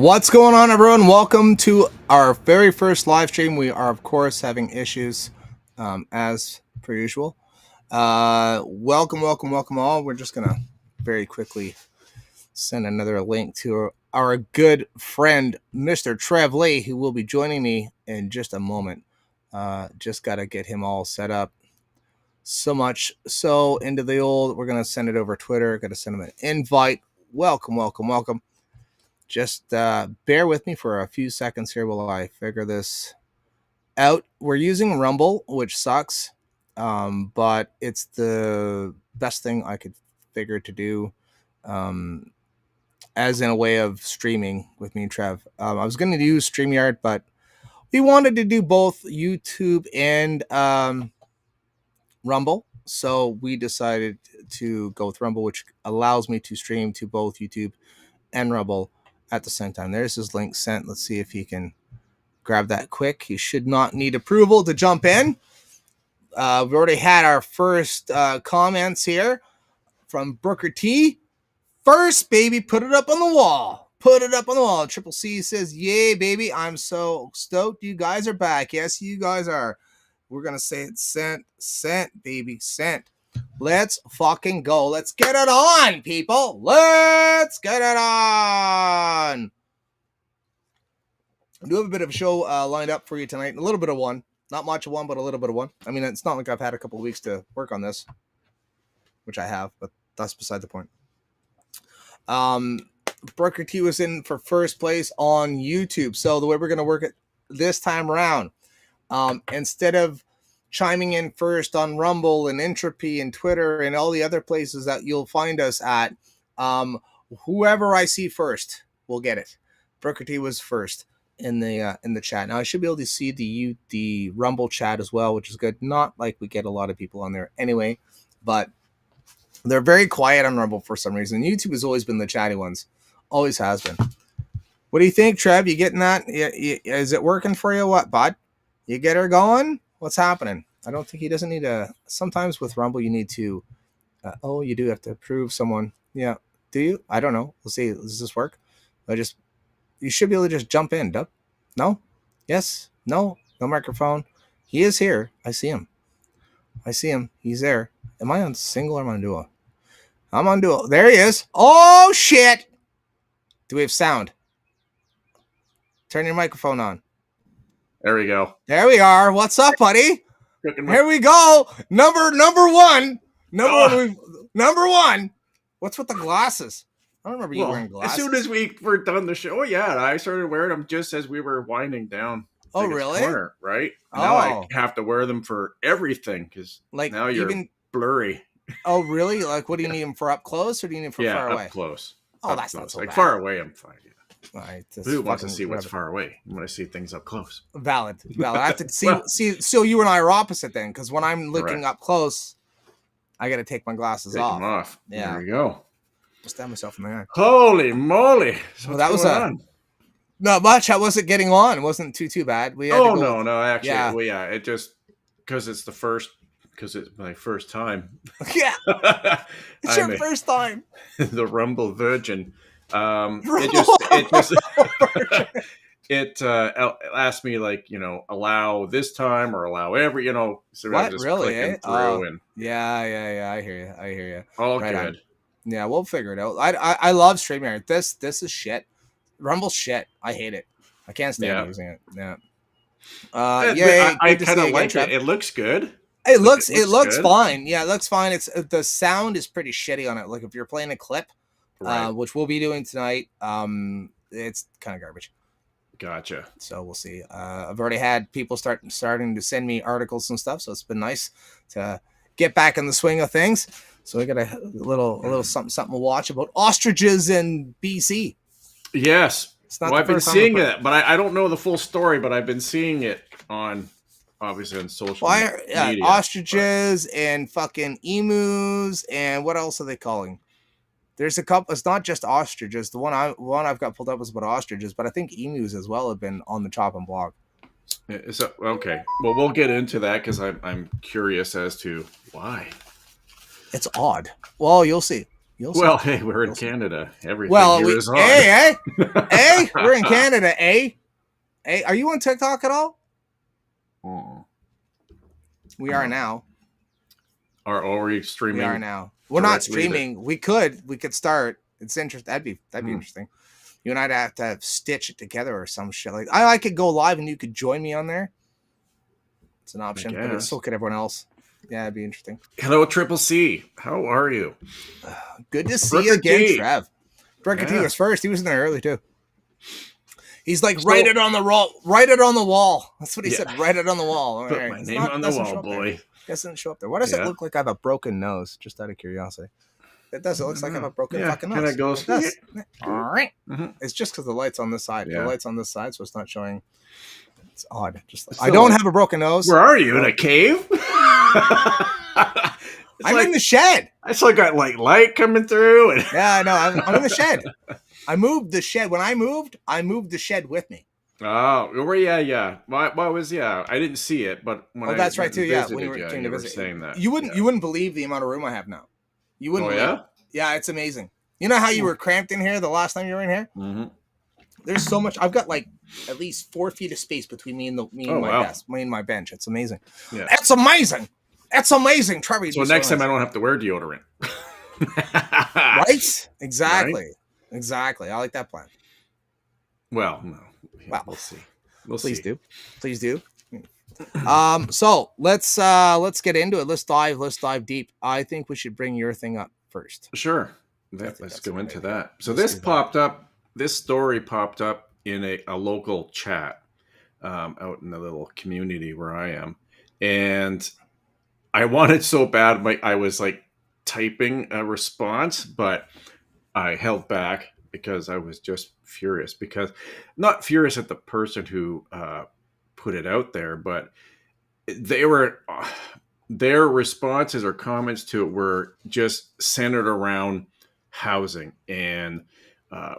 What's going on, everyone? Welcome to our very first live stream. We are, of course, having issues as per usual. Welcome all. We're just going to very quickly send another link to our good friend, Mr. Trev Lee, who will be joining me in just a moment. Just got to get him all set up. So much so into the old, we're going to send it over Twitter. Got to send him an invite. Welcome. Just bear with me for a few seconds here while I figure this out. We're using Rumble, which sucks, but it's the best thing I could figure to do as in a way of streaming with me and Trev. I was going to use StreamYard, but we wanted to do both YouTube and Rumble, so we decided to go with Rumble, which allows me to stream to both YouTube and Rumble at the same time. There's his link sent. Let's see if he can grab that quick. He should not need approval to jump in. We've already had our first comments here from Brooker T. First, baby, put it up on the wall. Triple C says, yay, baby. I'm so stoked. You guys are back. Yes, you guys are. We're going to say it sent, baby, sent. Let's fucking go. Let's get it on, people. Let's get it on. I do have a bit of a show lined up for you tonight. A little bit of one. Not much of one, but a little bit of one. I mean, it's not like I've had a couple of weeks to work on this, which I have, but that's beside the point. Brooker T was in for first place on YouTube. So the way we're going to work it this time around, instead of chiming in first on Rumble and Entropy and Twitter and all the other places that you'll find us at, whoever I see first will get it. Brooker T was first in the chat. Now I should be able to see the Rumble chat as well, which is good. Not like we get a lot of people on there anyway, but they're very quiet on Rumble for some reason. YouTube has always been the chatty ones, always has been. What do you think, Trev? You getting that? Is it working for you? What, bud? You get her going? What's happening? I don't think he doesn't need a. Sometimes with Rumble, you need to. You do have to approve someone. Yeah. Do you? I don't know. We'll see. Does this work? You should be able to just jump in. Duh. No? Yes? No? No microphone. He is here. I see him. He's there. Am I on single or am I on duo? I'm on duo. There he is. Oh, shit. Do we have sound? Turn your microphone on. There we go. There we are. What's up, buddy? Here we go. Number one. Number one. What's with the glasses? I don't remember you wearing glasses. As soon as we were done the show, I started wearing them just as we were winding down. Oh, really? Corner, right? Now I have to wear them for everything because now you're blurry. Oh, really? Like, what do you need them for? Up close, or do you need them for far away? Up close. Oh, that's not so bad. Far away, I'm fine. All right, who wants to see what's far away? I want to see things up close. Valid. I have to see. So you and I are opposite then, because when I'm looking up close, I got to take my glasses off. Take them off. Yeah. There we go. Stab myself in the eye. Holy moly! So that was not much. I wasn't getting on. It wasn't too bad. We had no. Actually, it just because it's my first time. Yeah, it's your first time. The Rumble Virgin. It asked me allow this time or allow every so what I'm just really clicking through and I hear you all right good on. Yeah, we'll figure it out. I love StreamYard. This is shit. Rumble's shit. I hate it. I can't stand using it. Yeah. I kind of like it. It looks good. It looks fine. Yeah, it looks fine. It's the sound is pretty shitty on it. Like if you're playing a clip, right. Which we'll be doing tonight, it's kind of garbage. Gotcha. So we'll see. I've already had people starting to send me articles and stuff, so it's been nice to get back in the swing of things. So we got a little something to watch about ostriches in BC. Yes. I've been seeing it, but I don't know the full story, but I've been seeing it obviously on social media. Ostriches and fucking emus and what else are they calling? There's a couple. It's not just ostriches. The one I've got pulled up was about ostriches, but I think emus as well have been on the chopping block. So, okay. Well, we'll get into that because I'm curious as to why. It's odd. Well, you'll see. Well, hey, we're in Canada. Everything here is on. Hey, we're in Canada, Hey, are you on TikTok at all? We are now. Are we streaming? We are now. We're not streaming. We could start. It's interesting. That'd be interesting. You and I'd have to stitch it together or some shit. Like I could go live and you could join me on there. It's an option, but so could everyone else. Yeah, it'd be interesting. Hello, Triple C. How are you? Good to see you again, Trev. Brooker T was first. He was in there early too. He's like, write it on the wall. Write it on the wall. That's what he said. Write it on the wall. Put my name on the wall, boy. Doesn't show up there. Why does it look like I have a broken nose? Just out of curiosity. It does. It looks like I have a broken fucking nose. And it goes. It's just because the light's on this side. The light's on this side, so it's not showing. It's odd. I don't have a broken nose. Where are you? In a cave? I'm in the shed. I still got like light coming through. Yeah, I know. I'm in the shed. I moved the shed. When I moved the shed with me. Oh, yeah. I didn't see it, but when that's right too. Yeah, when you came to visit, saying that you wouldn't believe the amount of room I have now. You wouldn't. Oh, yeah. Yeah, it's amazing. You know how you were cramped in here the last time you were in here? Mm-hmm. There's so much. I've got like at least 4 feet of space between me and my desk, me and my bench. It's amazing. Yeah. That's amazing. That's amazing, Trevor. So next time I don't have to wear deodorant. Right? Exactly. Right? Exactly. I like that plan. Well, no. Yeah, we'll see. Please do. So let's get into it. Let's dive deep. I think we should bring your thing up first. Sure. Let's go into that. So this story popped up in a local chat out in the little community where I am. And I wanted so bad, I was like typing a response, but I held back because I was just furious. Not furious at the person who put it out there, but their responses or comments to it were just centered around housing and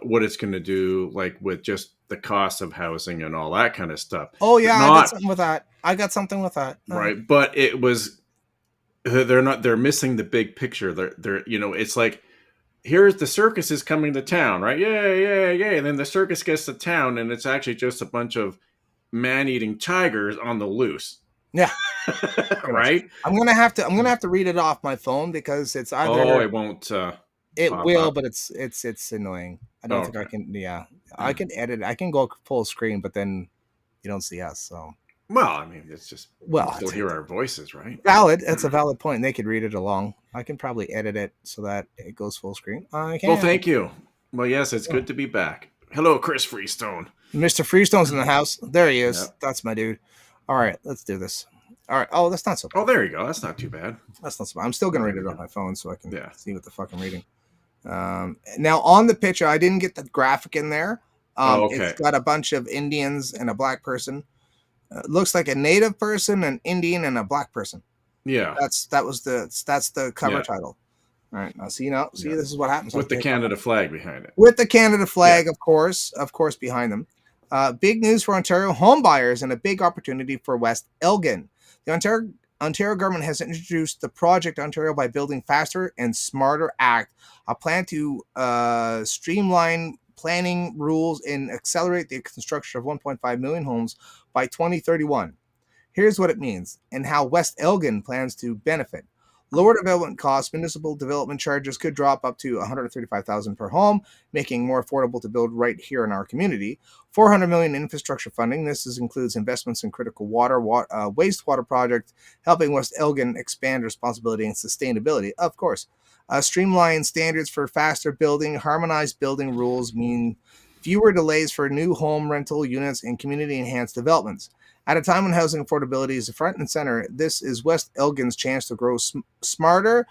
what it's going to do, like with just the cost of housing and all that kind of stuff. Oh yeah, I got something with that. Right, but it was they're missing the big picture. They're it's like, here's the circus is coming to town, right? Yay. And then the circus gets to town and it's actually just a bunch of man-eating tigers on the loose. Yeah. Right? I'm gonna have to read it off my phone because it's either. Oh, it won't. It will, but it's annoying. I don't think I can. Yeah, I can edit. I can go full screen, but then you don't see us. So. Well, I mean, it's just still hear our voices, right? Valid. That's a valid point. They could read it along. I can probably edit it so that it goes full screen. I can. Well, thank you. Well, yes, it's good to be back. Hello, Chris Freestone. Mr. Freestone's in the house. There he is. Yep. That's my dude. All right, let's do this. All right. Oh, that's not so bad. Oh, there you go. That's not too bad. That's not so bad. I'm still going to read it on my phone so I can see what the fuck I'm reading. Now, on the picture, I didn't get the graphic in there. Okay. It's got a bunch of Indians and a black person. Looks like a native person, an Indian, and a black person. Yeah. That's the cover title. All right. Now, this is what happens. With the Canada flag behind it. With the Canada flag, of course, behind them. Big news for Ontario home buyers and a big opportunity for West Elgin. The Ontario government has introduced the Project Ontario by Building Faster and Smarter Act, a plan to streamline planning rules and accelerate the construction of 1.5 million homes by 2031. Here's what it means and how West Elgin plans to benefit. Lower development costs, municipal development charges could drop up to $135,000 per home, making more affordable to build right here in our community. $400 million infrastructure funding. This includes investments in critical wastewater projects, helping West Elgin expand responsibility and sustainability. Of course, streamlined standards for faster building, harmonized building rules mean fewer delays for new home rental units and community-enhanced developments. At a time when housing affordability is front and center, this is West Elgin's chance to grow smarter,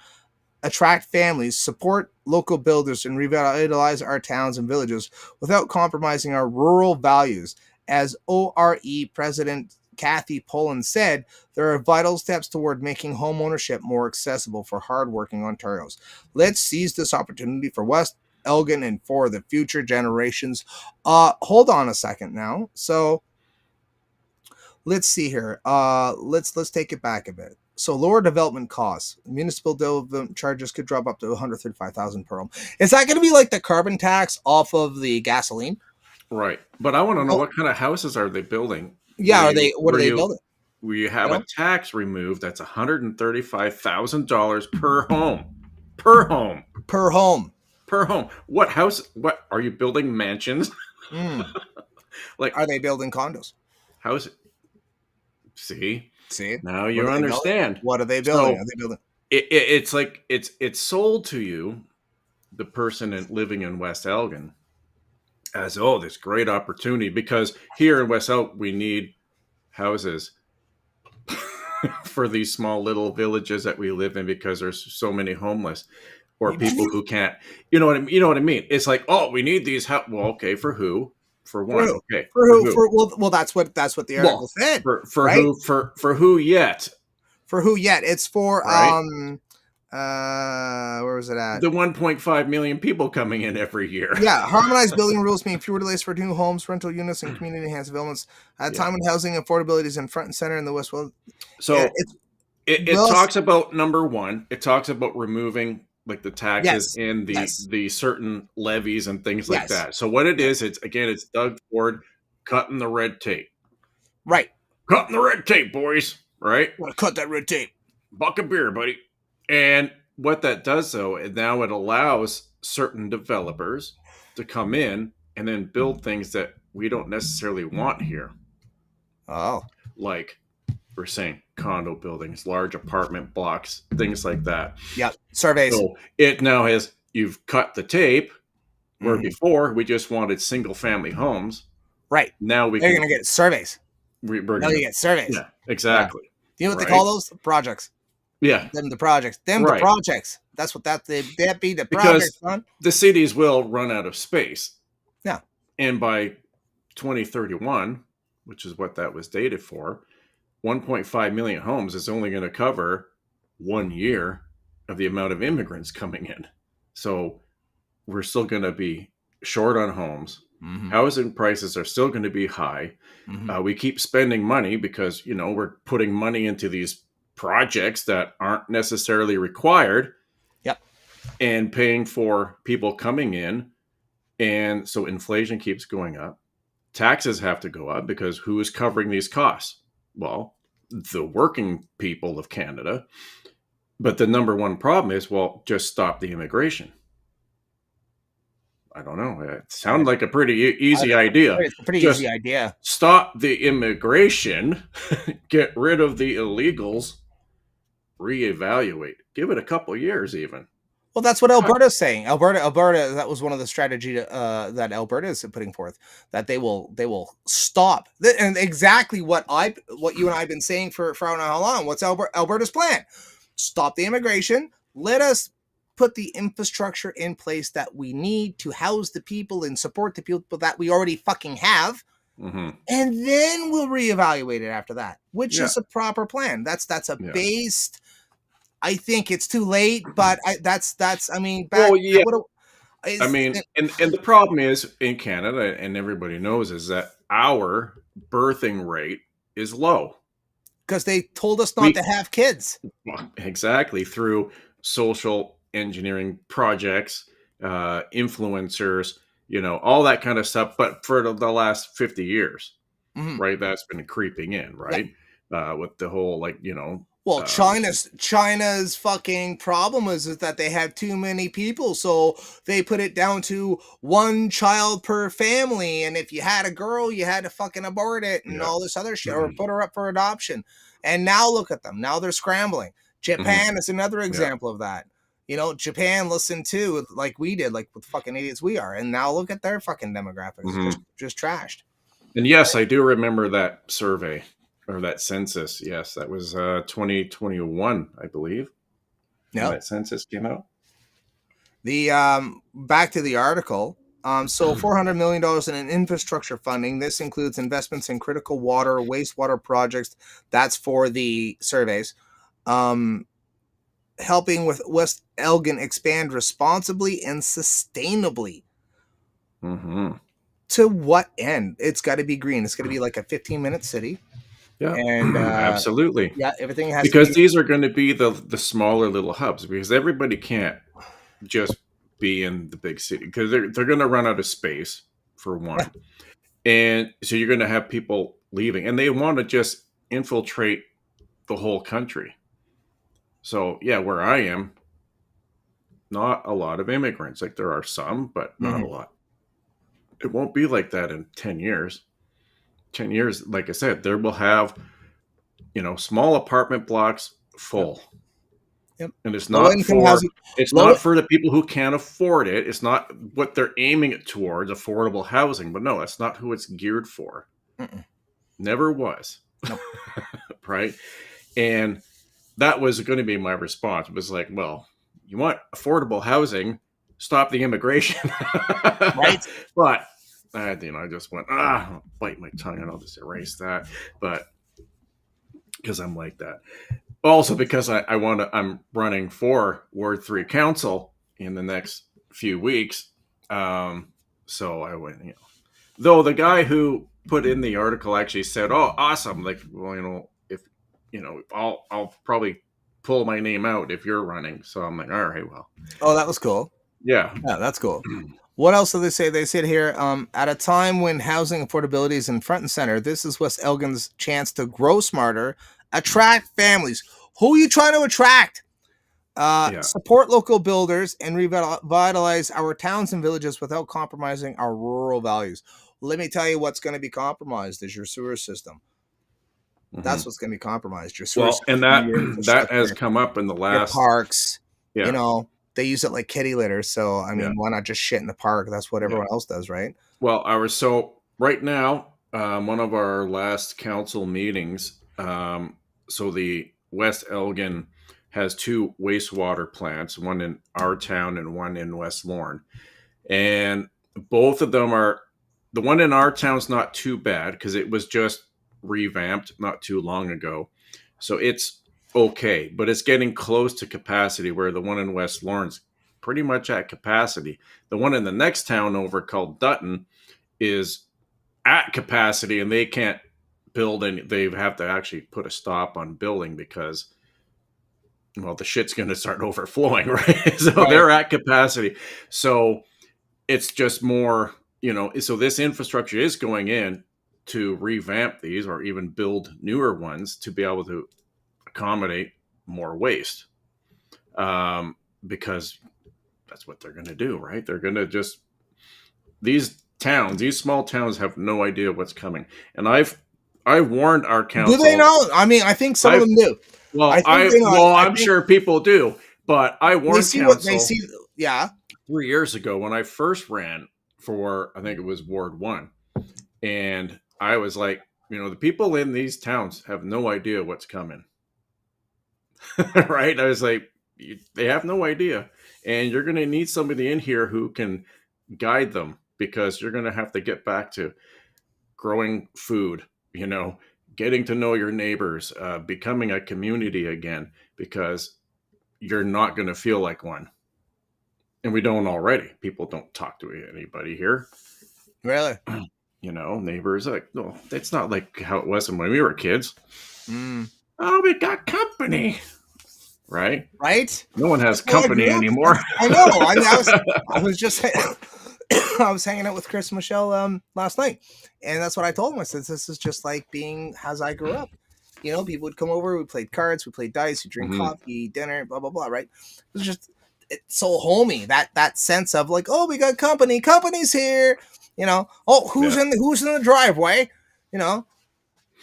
attract families, support local builders, and revitalize our towns and villages without compromising our rural values. As ORE President Kathy Pullen said, there are vital steps toward making home ownership more accessible for hardworking Ontarians. Let's seize this opportunity for West Elgin and for the future generations. Hold on a second now. So let's see here. Let's take it back a bit. So lower development costs. Municipal development charges could drop up to $135,000 per home. Is that going to be like the carbon tax off of the gasoline? Right. But I want to know, Oh, what kind of houses are they building? yeah. What are they building? Where you have a tax removed that's $135,000 per home. Per home. Per home. Per home. What house? What are you building? Mansions? Like, are they building condos? House. See, now What you understand. What are they building? So are they building? it's like it's sold to you, the person living in West Elgin, as this great opportunity, because here in West Elgin we need houses for these small little villages that we live in, because there's so many homeless or people who can't. You know what I mean? It's like, we need these. Well, okay, for who? For one, okay. For who? Well, that's what the article said. For right? Who? For who yet? For who yet? It's for right? Where was it at? The 1.5 million people coming in every year. Yeah, harmonized building rules mean fewer delays for new homes, rental units, and community enhanced developments. At a time when housing affordability is in front and center in the West. So it talks about, number one, it talks about removing like the taxes and the certain levies and things like that. So what it is, it's Doug Ford cutting the red tape. Right. Cutting the red tape, boys. Right? Want to cut that red tape. Buck of beer, buddy. And what that does, though, now it allows certain developers to come in and then build things that we don't necessarily want here. Oh. Like we're saying, condo buildings, large apartment blocks, things like that. Yeah, surveys. So it now you've cut the tape, where before we just wanted single family homes. Right. Now they're going to get surveys. Now you get surveys. Yeah, exactly. Yeah. You know what they call those? Projects. Yeah. The projects. The projects. That's what that be the projects, son. The cities will run out of space. Yeah. And by 2031, which is what that was dated for, 1.5 million homes is only going to cover 1 year of the amount of immigrants coming in. So we're still going to be short on homes. Mm-hmm. Housing prices are still going to be high. Mm-hmm. We keep spending money because, we're putting money into these projects that aren't necessarily required. Yep. And paying for people coming in. And so inflation keeps going up. Taxes have to go up because who is covering these costs? Well, the working people of Canada. But the number one problem is, just stop the immigration. I don't know. It sounds like a pretty easy idea. It's a pretty easy idea. Stop the immigration, get rid of the illegals, reevaluate. Give it a couple years even. Well, that's what Alberta's saying. Alberta, that was one of the strategy that Alberta is putting forth, that they will stop. And exactly what you and I have been saying for I don't know how long. What's Alberta's plan? Stop the immigration. Let us put the infrastructure in place that we need to house the people and support the people that we already fucking have. Mm-hmm. And then we'll reevaluate it after that, which is a proper plan. That's a based. I think it's too late, but that's. I mean, and the problem is in Canada, and everybody knows, is that our birthing rate is low because they told us not to have kids. Exactly, through social engineering projects, influencers, all that kind of stuff. But for the last 50 years, mm-hmm. right, that's been creeping in, right, with the whole Well, China's fucking problem is that they have too many people, so they put it down to one child per family, and if you had a girl, you had to fucking abort it and all this other shit, mm-hmm. or put her up for adoption. And now look at them. Now they're scrambling. Japan mm-hmm. is another example of that. Japan listened to, like we did, like what fucking idiots we are, and now look at their fucking demographics, mm-hmm. just trashed. And yes, I do remember that survey. Or that census, yes, that was 2021, I believe. Yeah, that census came out. The back to the article. So $400 million in infrastructure funding. This includes investments in critical water, wastewater projects. That's for the surveys. Helping with West Elgin expand responsibly and sustainably. Mm-hmm. To what end? It's got to be green. It's going to be like a 15-minute city. Yeah, And absolutely. yeah, everything has to Because be. these are going to be the smaller little hubs, because everybody can't just be in the big city, because they're going to run out of space for Yeah. one. And so you're going to have people leaving, and they want to just infiltrate the whole country. So yeah, where I am, not a lot of immigrants. Like there are some, but not a Mhm. lot. It won't be like that in 10 years. 10 years, like I said, there will have, small apartment blocks Yep. full. Yep. And it's Low not income for housing. it's Low. not for the people who can't afford it. It's not what they're aiming it towards, affordable housing. But no, that's not who it's geared for. Mm-mm. Never was. Nope. Right? And that was going to be my response. It was like, well, you want affordable housing, stop the immigration. Right. But I just went, bite my tongue, and I'll just erase that. But because I'm like that. Also because I'm running for Ward 3 Council in the next few weeks. So I went, though the guy who put in the article actually said, "Oh, awesome! Like, well, if I'll probably pull my name out if you're running." So I'm like, all right, well, Oh, that was cool. yeah, Yeah, that's cool. What else do they say? They said here, at a time when housing affordability is in front and center, this is West Elgin's chance to grow smarter, attract families. Who are you trying to attract? yeah. Support local builders and revitalize our towns and villages without compromising our rural values. Let me tell you what's going to be compromised is your sewer system. Mm-hmm. That's what's going to be compromised. Your sewer Well, system, and that your that has infrastructure, come up in the your last, parks. yeah, They use it like kitty litter. So, I yeah, mean, why not just shit in the park? That's what yeah. everyone else does, right? Well, right now, one of our last council meetings. So the West Elgin has two wastewater plants, one in our town and one in West Lorne, and both of them are. The one in our town's not too bad because it was just revamped not too long ago, so it's okay. But it's getting close to capacity, where the one in West Lorne's pretty much at capacity. The one in the next town over, called Dutton, is at capacity, and they can't build any. They have to actually put a stop on building because, well, the shit's going to start overflowing, right? So Right. they're at capacity. So it's just more, so this infrastructure is going in to revamp these or even build newer ones to be able to accommodate more waste, because that's what they're going to do, right? They're going to just, these small towns have no idea what's coming. And I warned our Do they council. know? I mean, I think some of I've them do. I think they know. I I'm think sure people do, but I they warned see what they council see. Yeah. 3 years ago when I first ran for, I think it was Ward 1. And I was like, the people in these towns have no idea what's coming. Right? I was like, they have no idea. And you're going to need somebody in here who can guide them, because you're going to have to get back to growing food, getting to know your neighbors, becoming a community again, because you're not going to feel like one. And we don't already. People don't talk to anybody here. Really? Neighbors, like, no, it's not like how it was when we were kids. Mm. Oh, we got company, right? Right? No one has That's how I company grew up. anymore. I know. I was just I was hanging out with Chris and Michelle last night, and that's what I told them. I said, "This is just like being as I grew up." People would come over, we played cards, we played dice, we drink coffee, eat dinner, blah blah blah. Right? It was just it's so homey. That sense of like, oh, we got company, company's here. Oh, who's in the driveway?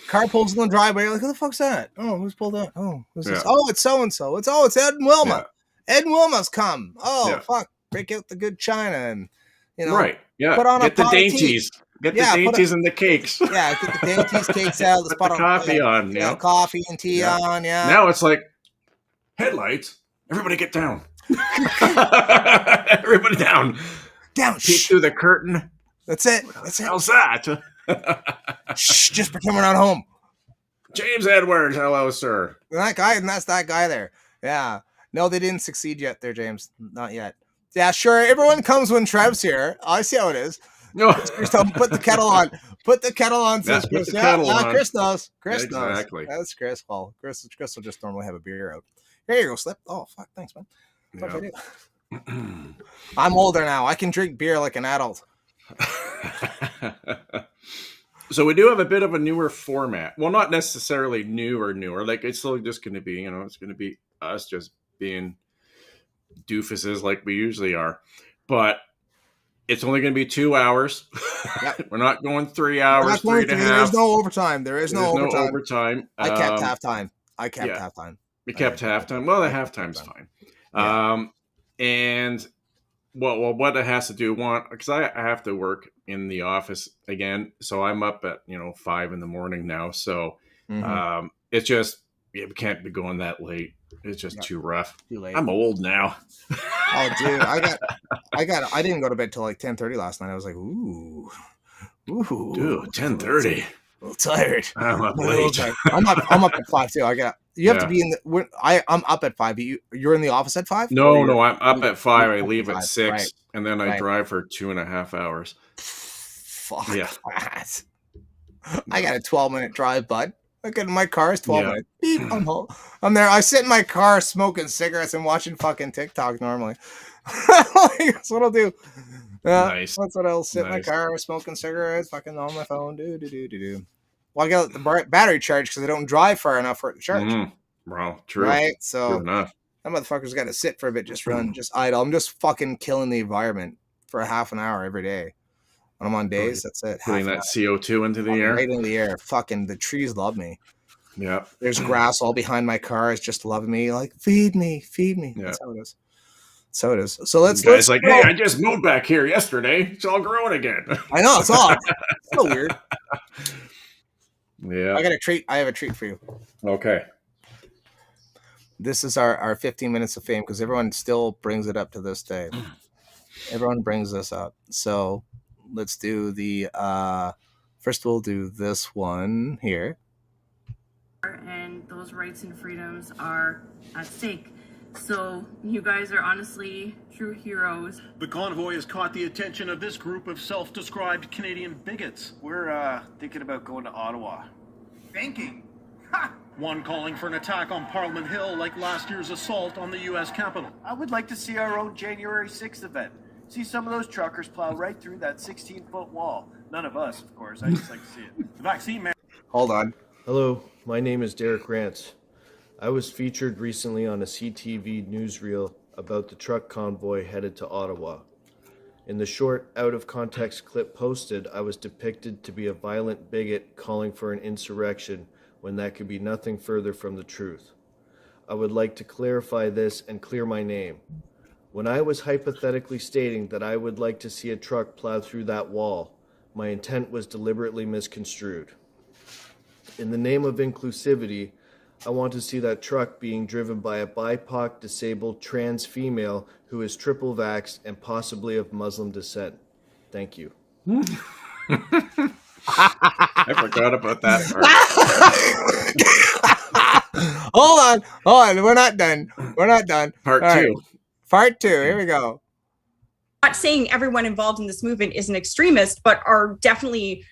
Car pulls in the driveway. You're like, who the fuck's that? Oh, who's pulled up? Oh, who's this? Oh, it's so and so. It's Ed and Wilma. Yeah. Ed and Wilma's come. Oh, Yeah. fuck! Break out the good china and right. Yeah. put on get a the pot dainties. Of tea. Get the dainties and the cakes. Yeah, get the dainties, cakes out. Put the coffee on. Yeah, coffee and tea on. Yeah. Now it's like headlights. Everybody get down. Everybody down. Down. Peek through the curtain. That's it. That's it. How's that? Shh, just pretend we're not home. James Edwards, hello, sir. That's that guy there. Yeah. No, they didn't succeed yet there, James. Not yet. Yeah, sure. Everyone comes when Trev's here. I see how it is. No. Chris told him, put the kettle on. Put the kettle on, says Put Chris. the kettle on. Chris knows. Chris Exactly. knows. That's Chris. Well, Chris will just normally have a beer out. Here you go, Slip. Oh, fuck. Thanks, man. I'm older now. I can drink beer like an adult. So we do have a bit of a newer format. Well, not necessarily new or newer. Like, it's still just going to be, it's going to be us just being doofuses like we usually are. But it's only going to be 2 hours. Yep. We're not going 3 hours, 3.5. There's no overtime. There's no overtime. I kept halftime. Halftime. We kept halftime. Well, the halftime's fine. Yeah. And well, what it has to do, because I have to work in the office again, so I'm up at 5 a.m. now. So it's just we can't be going that late. It's just too rough. Too late. I'm old now. Oh, dude, I didn't go to bed till like 10:30 last night. I was like, ooh, dude, 10:30. A little tired. I'm up late. I'm up at 5 too. You have to be in the. I'm up at 5. You're in the office at 5? No, I'm up at 5. I leave at 6, right. And then I drive for 2.5 hours. Fuck that. I got a 12-minute drive, bud. Look at my car is 12 minutes. Beep, I'm home. I'm there. I sit in my car smoking cigarettes and watching fucking TikTok normally. That's what I'll do. Nice. That's what I'll sit in my car smoking cigarettes, fucking on my phone. Do. Well, I got the battery charge because I don't drive far enough for it to charge. Well, true. Right? So true enough. That motherfucker's got to sit for a bit, just run, just idle. I'm just fucking killing the environment for a half an hour every day. When I'm on days, that's it. Putting that CO2 into the air. Right into the air. Fucking the trees love me. Yeah. There's grass all behind my car. It's just loving me. Like, feed me. Yeah. That's how it is. So let's like, hey, I just moved back here yesterday. It's all growing again. I know, it's odd. It's so weird. Yeah. I have a treat for you. Okay. This is our 15 minutes of fame because everyone still brings it up to this day. Everyone brings this up. So let's do the first we'll do this one here. And those rights and freedoms are at stake. So you guys are honestly true heroes. The convoy has caught the attention of this group of self-described Canadian bigots. We're thinking about going to Ottawa. Thinking? Ha! One calling for an attack on Parliament Hill like last year's assault on the U.S. Capitol. I would like to see our own January 6th event. See some of those truckers plow right through that 16-foot wall. None of us, of course. I just like to see it. The vaccine man. Hold on. Hello, my name is Derek Rance. I was featured recently on a CTV newsreel about the truck convoy headed to Ottawa. In the short, out-of-context clip posted, I was depicted to be a violent bigot calling for an insurrection when that could be nothing further from the truth. I would like to clarify this and clear my name. When I was hypothetically stating that I would like to see a truck plow through that wall, my intent was deliberately misconstrued. In the name of inclusivity, I want to see that truck being driven by a BIPOC, disabled, trans female who is triple vaxxed and possibly of Muslim descent. Thank you. I forgot about that part. Hold on. We're not done. Part all 2. Right. Part 2. Here we go. Not saying everyone involved in this movement is an extremist, but are definitely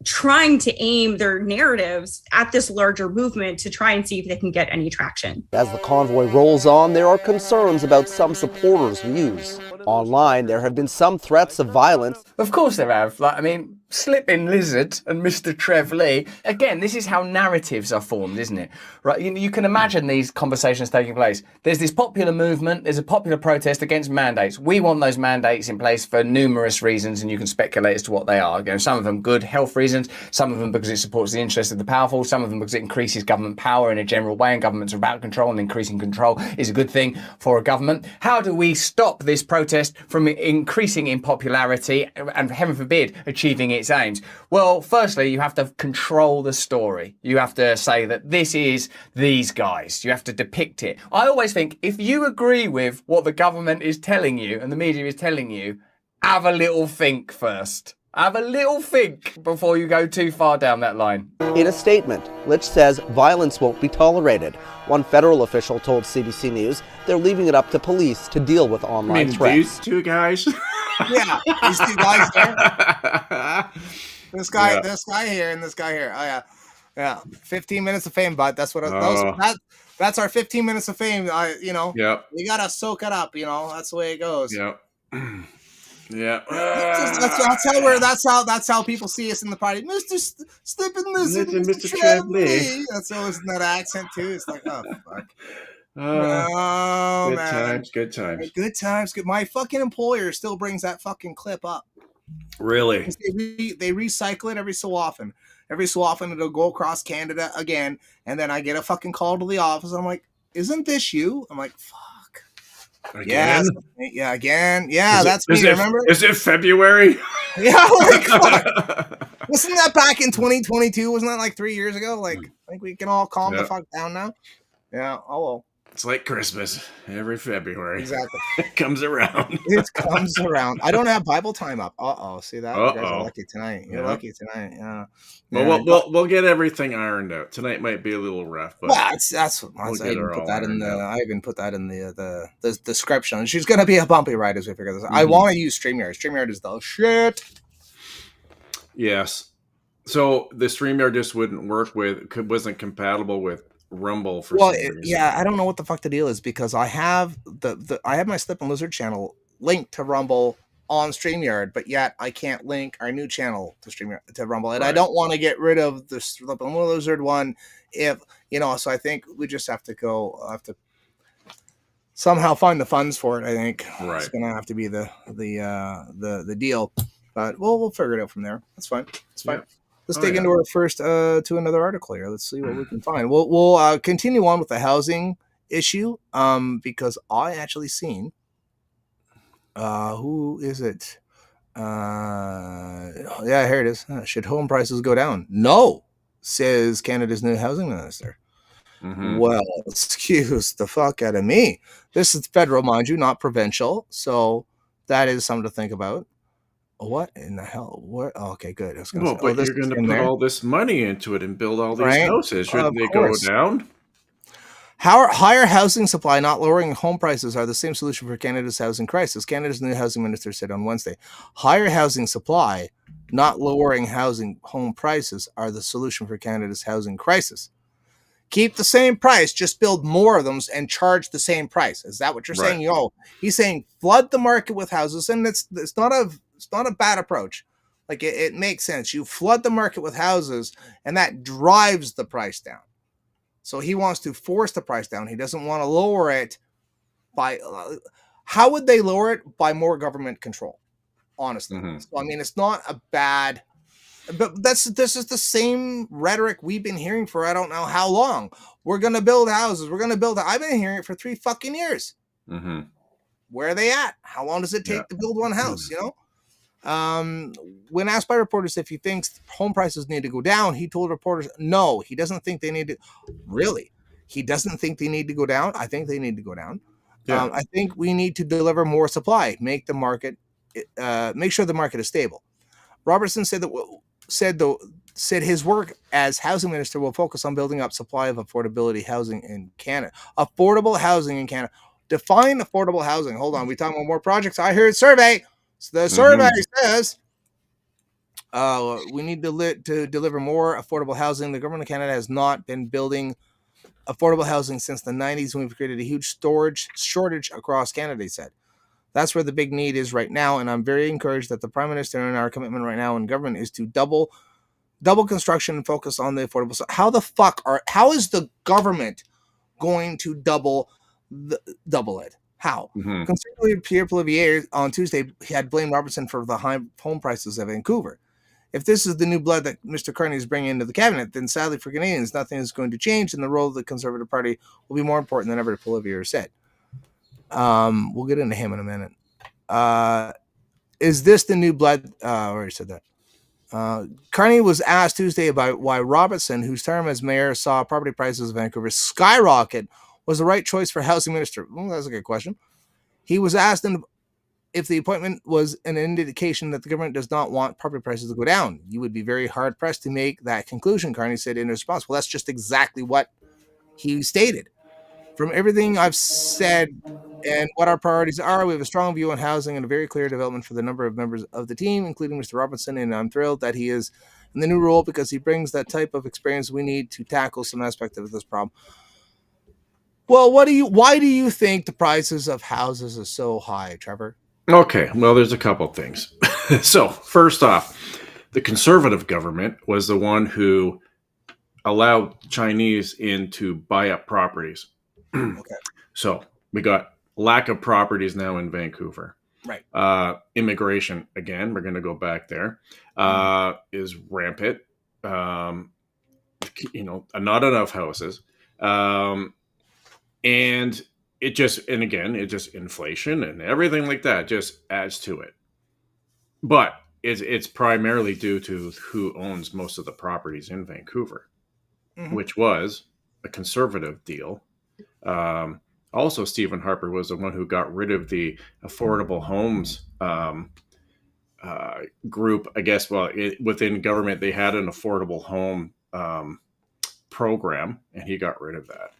trying to aim their narratives at this larger movement to try and see if they can get any traction. As the convoy rolls on, there are concerns about some supporters' views. Online, there have been some threats of violence. Of course there have. Slipping Lizard and Mr. Trev Lee. Again, this is how narratives are formed, isn't it? Right? You can imagine these conversations taking place. There's this popular movement, there's a popular protest against mandates. We want those mandates in place for numerous reasons, and you can speculate as to what they are. Some of them good health reasons, some of them because it supports the interests of the powerful, some of them because it increases government power in a general way, and governments are about control, and increasing control is a good thing for a government. How do we stop this protest from increasing in popularity and, heaven forbid, achieving its aims? Well, firstly, you have to control the story. You have to say that this is these guys. You have to depict it. I always think if you agree with what the government is telling you and the media is telling you, have a little think first. Have a little think before you go too far down that line. In a statement, Litch says violence won't be tolerated. One federal official told CBC News they're leaving it up to police to deal with online threats. These two guys? Yeah, these two guys there. This guy here, and this guy here. Oh yeah, yeah. 15 minutes of fame, bud. That's what. That's our 15 minutes of fame. We gotta soak it up. That's the way it goes. Yep. Yeah. That's how people see us in the party. Mr. Slip and Lizard, Mr. Trevely. That's always in that accent too. It's like, oh fuck. Good times. Good times. My fucking employer still brings that fucking clip up. Really? They recycle it every so often. Every so often it'll go across Canada again, and then I get a fucking call to the office. I'm like, isn't this you? I'm like, fuck. Again? Yeah, again. Yeah, that's me. Remember? Is it February? Yeah, like, fuck. Wasn't that back in 2022? Wasn't that like 3 years ago? Like, I think we can all calm the fuck down now. Yeah. Oh well. It's like Christmas every February. Exactly. It comes around. It comes around. I don't have Bible time up. See that? You guys are lucky tonight. You're lucky tonight. Yeah. Well, we'll get everything ironed out. Tonight might be a little rough, but that's what I even put that in the. I even put that in the description. She's gonna be a bumpy ride as we figure this out. I want to use StreamYard. StreamYard is the shit. Yes. So the StreamYard just wouldn't work wasn't compatible with Rumble for some reason. Yeah, I don't know what the fuck the deal is because I have I have my Slip and Lizard channel linked to Rumble on StreamYard, but yet I can't link our new channel to Rumble, and I don't want to get rid of the Slip and Lizard one if so I think we just have to somehow find the funds for it. I think it's gonna have to be the deal, but we'll figure it out from there. That's fine. It's fine. Yeah. Let's dig into our first to another article here. Let's see what we can find. We'll continue on with the housing issue because I actually seen who is it? Yeah, here it is. Should home prices go down? No, says Canada's new housing minister. Mm-hmm. Well, excuse the fuck out of me. This is federal, mind you, not provincial. So that is something to think about. What in the hell? What? Oh, okay, good. But you're going to put all this money into it and build all these houses. Shouldn't they go down? Higher housing supply, not lowering home prices, are the same solution for Canada's housing crisis. Canada's new housing minister said on Wednesday. Higher housing supply, not lowering home prices, are the solution for Canada's housing crisis. Keep the same price, just build more of them and charge the same price. Is that what you're saying? He's saying flood the market with houses, and it's not a bad approach. Like it makes sense. You flood the market with houses, and that drives the price down. So he wants to force the price down. He doesn't want to lower it by. How would they lower it? By more government control. Honestly, So I mean, it's not a bad. But this is the same rhetoric we've been hearing for I don't know how long. We're gonna build houses. We're gonna build. I've been hearing it for 3 fucking years. Mm-hmm. Where are they at? How long does it take to build one house? When asked by reporters if he thinks home prices need to go down, he told reporters, no, he doesn't think they need to. Really? He doesn't think they need to go down? I think they need to go down. Yeah. I think we need to deliver more supply, make sure the market is stable. Robertson said his work as housing minister will focus on building up supply of affordable housing in Canada. Affordable housing in Canada. Define affordable housing. Hold on. We talking about more projects. I heard survey. So the survey says we need to deliver more affordable housing. The government of Canada has not been building affordable housing since the 90s when we've created a huge storage shortage across Canada, he said. That's where the big need is right now, and I'm very encouraged that the Prime Minister and our commitment right now in government is to double construction and focus on the affordable. So how is the government going to double it? How? Mm-hmm. Conservative Pierre Poilievre on Tuesday had blamed Robertson for the high home prices of Vancouver. If this is the new blood that Mr. Carney is bringing into the cabinet, then sadly for Canadians, nothing is going to change, and the role of the Conservative Party will be more important than ever, Poilievre said. We'll get into him in a minute. Is this the new blood? I already said that. Carney was asked Tuesday about why Robertson, whose term as mayor saw property prices of Vancouver skyrocket, was the right choice for housing minister. Well, that's a good question. He was asked if the appointment was an indication that the government does not want property prices to go down. You would be very hard pressed to make that conclusion, Carney said in response. Well, that's just exactly what he stated. From everything I've said and what our priorities are, we have a strong view on housing and a very clear development for the number of members of the team, including Mr. Robinson, and I'm thrilled that he is in the new role because he brings that type of experience we need to tackle some aspect of this problem. Well, why do you think the prices of houses are so high, Trevor? Okay, well, there's a couple things. So, first off, the conservative government was the one who allowed Chinese in to buy up properties. Okay. So, we got lack of properties now in Vancouver. Right. Immigration, again, we're going to go back there, is rampant. Not enough houses. And it just inflation and everything like that just adds to it. But it's primarily due to who owns most of the properties in Vancouver, which was a conservative deal. Also, Stephen Harper was the one who got rid of the affordable homes group. I guess, within government, they had an affordable home program, and he got rid of that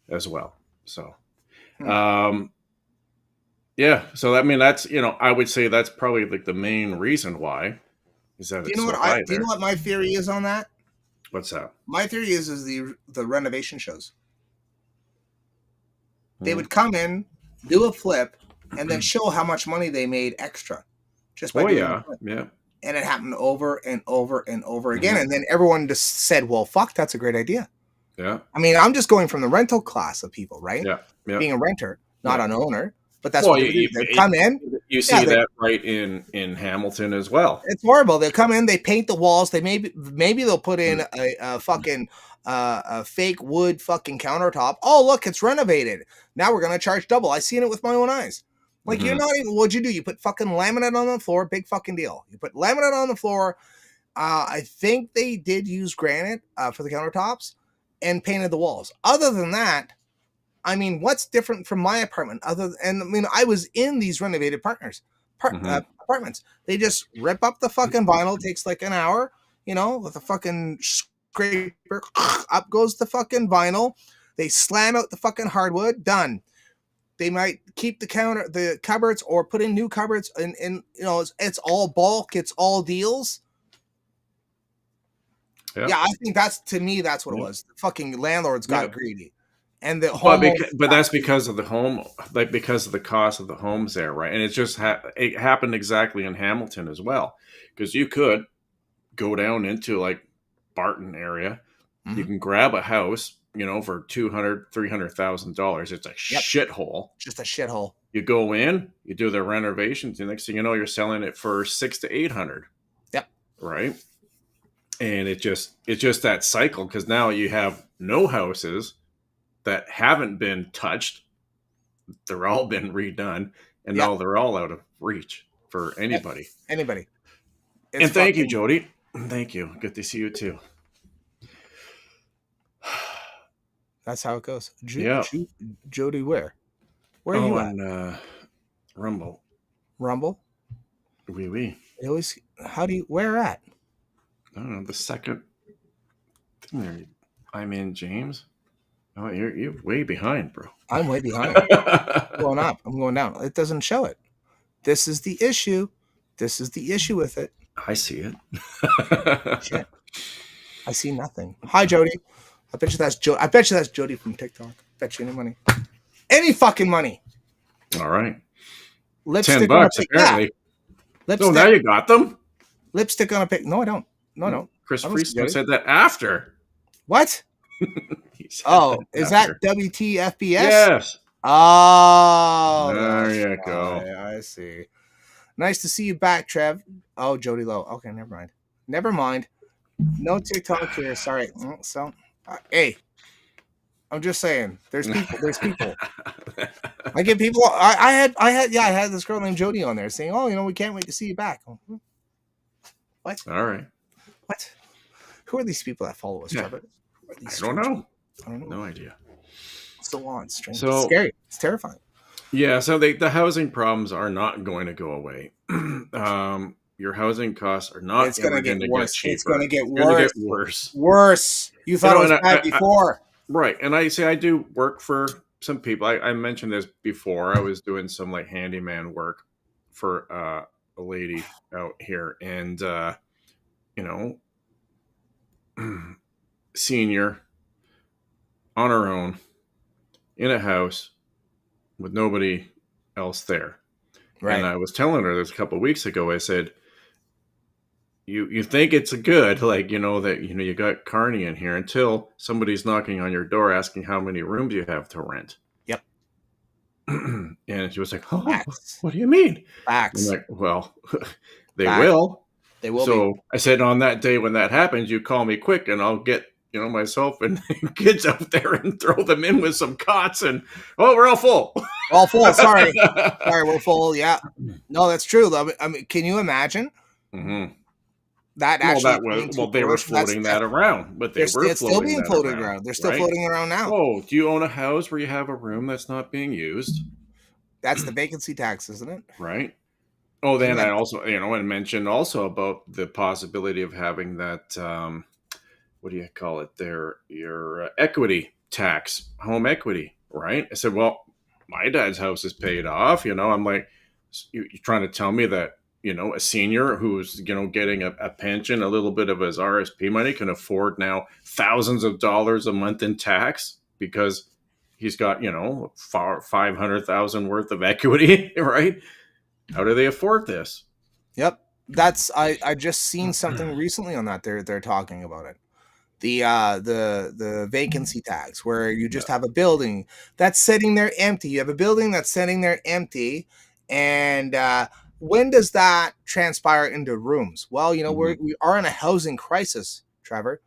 as well. So, yeah. So, I mean, that's, I would say that's probably like the main reason why is that. Do you know what my theory is on that? What's that? My theory is the renovation shows. They would come in, do a flip, and then show how much money they made extra. Just by doing a flip. Yeah. And it happened over and over and over again. And then everyone just said, well, fuck, that's a great idea. Yeah. I mean, I'm just going from the rental class of people, right? Yeah. Being a renter, not an owner. But that's what they come in. You see that right in Hamilton as well. It's horrible. They come in, they paint the walls. They maybe they'll put in a fucking a fake wood fucking countertop. Oh, look, it's renovated. Now we're gonna charge double. I seen it with my own eyes. Like you're not even. What'd you do? You put fucking laminate on the floor. Big fucking deal. You put laminate on the floor. I think they did use granite for the countertops and painted the walls. Other than that, I mean, what's different from my apartment? I was in these renovated apartments. They just rip up the fucking vinyl. It takes like an hour, with a fucking scraper. Up goes the fucking vinyl. They slam out the fucking hardwood. Done. They might keep the cupboards, or put in new cupboards, and it's all bulk. It's all deals. Yeah, I think that's what it was. The fucking landlords got greedy. And but that's because of the home, like because of the cost of the homes there, right? And it's just it happened exactly in Hamilton as well, because you could go down into like Barton area, you can grab a house, for $200,000-$300,000. It's a shithole, just a shithole. You go in, you do the renovations, and next thing you know, you're selling it for $600,000 to $800,000. Yep. Right. And it's just that cycle, because now you have no houses that haven't been touched. They're all been redone, and now they're all out of reach for anybody. Anybody. And thank you, Jody. Thank you. Good to see you too. That's how it goes. Jody, where are you at? On Rumble. Rumble? Oui. Where at? I don't know, the second thing there. I'm in, James. Oh, you're way behind, bro. I'm way behind. I'm going up. I'm going down. It doesn't show it. This is the issue. This is the issue with it. I see it. Shit. I see nothing. Hi, Jody. I bet you that's Jody from TikTok. Bet you any money. Any fucking money. All right. Lipstick $10 apparently. Lipstick. No, now you got them. Lipstick on a pig. No, I don't. No. Chris Priestman said that after. What? Oh, is that WTFBS? Yes. Oh, there you go. I see. Nice to see you back, Trev. Oh, Jody Lowe. Okay, never mind. No TikTok here. Sorry. So, hey, I'm just saying. There's people. I get people. I had this girl named Jody on there saying, "Oh, we can't wait to see you back." What? All right. What? Who are these people that follow us, Trevor? I don't know. No idea. Still on. Strange. So, it's scary. It's terrifying. Yeah, so the housing problems are not going to go away. Your housing costs are not It's ever gonna get going to get worse. It's cheaper. gonna get It's going to worse. get worse. Worse. You thought it was And bad before. right. And I say I do work for some people. I mentioned this before. I was doing some like handyman work for a lady out here, and you know, senior on her own in a house with nobody else there. Right. And I was telling her this a couple of weeks ago. I said, you think it's a good, like, that you got Carney in here until somebody's knocking on your door asking how many rooms you have to rent. Yep. And she was like, "Oh, Facts. what do you mean?" Facts. I'm like, "Well, they Facts. will. They will." So I said, on that day when that happens, you call me quick, and I'll get myself and kids out there and throw them in with some cots, and we're all full. All full. Sorry, we're full. Yeah, no, that's true. I mean, can you imagine? Mm-hmm. That actually they were floating that around, but it's still being floated around. They're still floating around now. Oh, do you own a house where you have a room that's not being used? That's the vacancy tax, isn't it? Right. Oh, then I also, and mentioned also about the possibility of having that, what do you call it there? Your equity tax, home equity, right? I said, well, my dad's house is paid off. I'm like, you're trying to tell me that, a senior who's, getting a pension, a little bit of his RSP money can afford now thousands of dollars a month in tax because he's got, $500,000 worth of equity, right? How do they afford this? Yep. That's I just seen something recently on that. They're talking about it. The vacancy tax, where you just have a building that's sitting there empty. You have a building that's sitting there empty, and when does that transpire into rooms? Well, we are in a housing crisis, Trevor.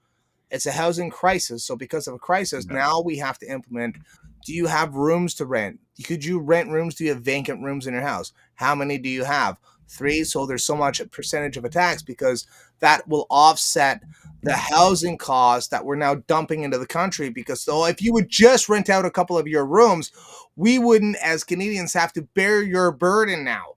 It's a housing crisis. So because of a crisis, now we have to implement. Do you have rooms to rent? Could you rent rooms? Do you have vacant rooms in your house? How many do you have? 3. So there's so much percentage of a tax because that will offset the housing costs that we're now dumping into the country. Because if you would just rent out a couple of your rooms, we wouldn't, as Canadians, have to bear your burden now.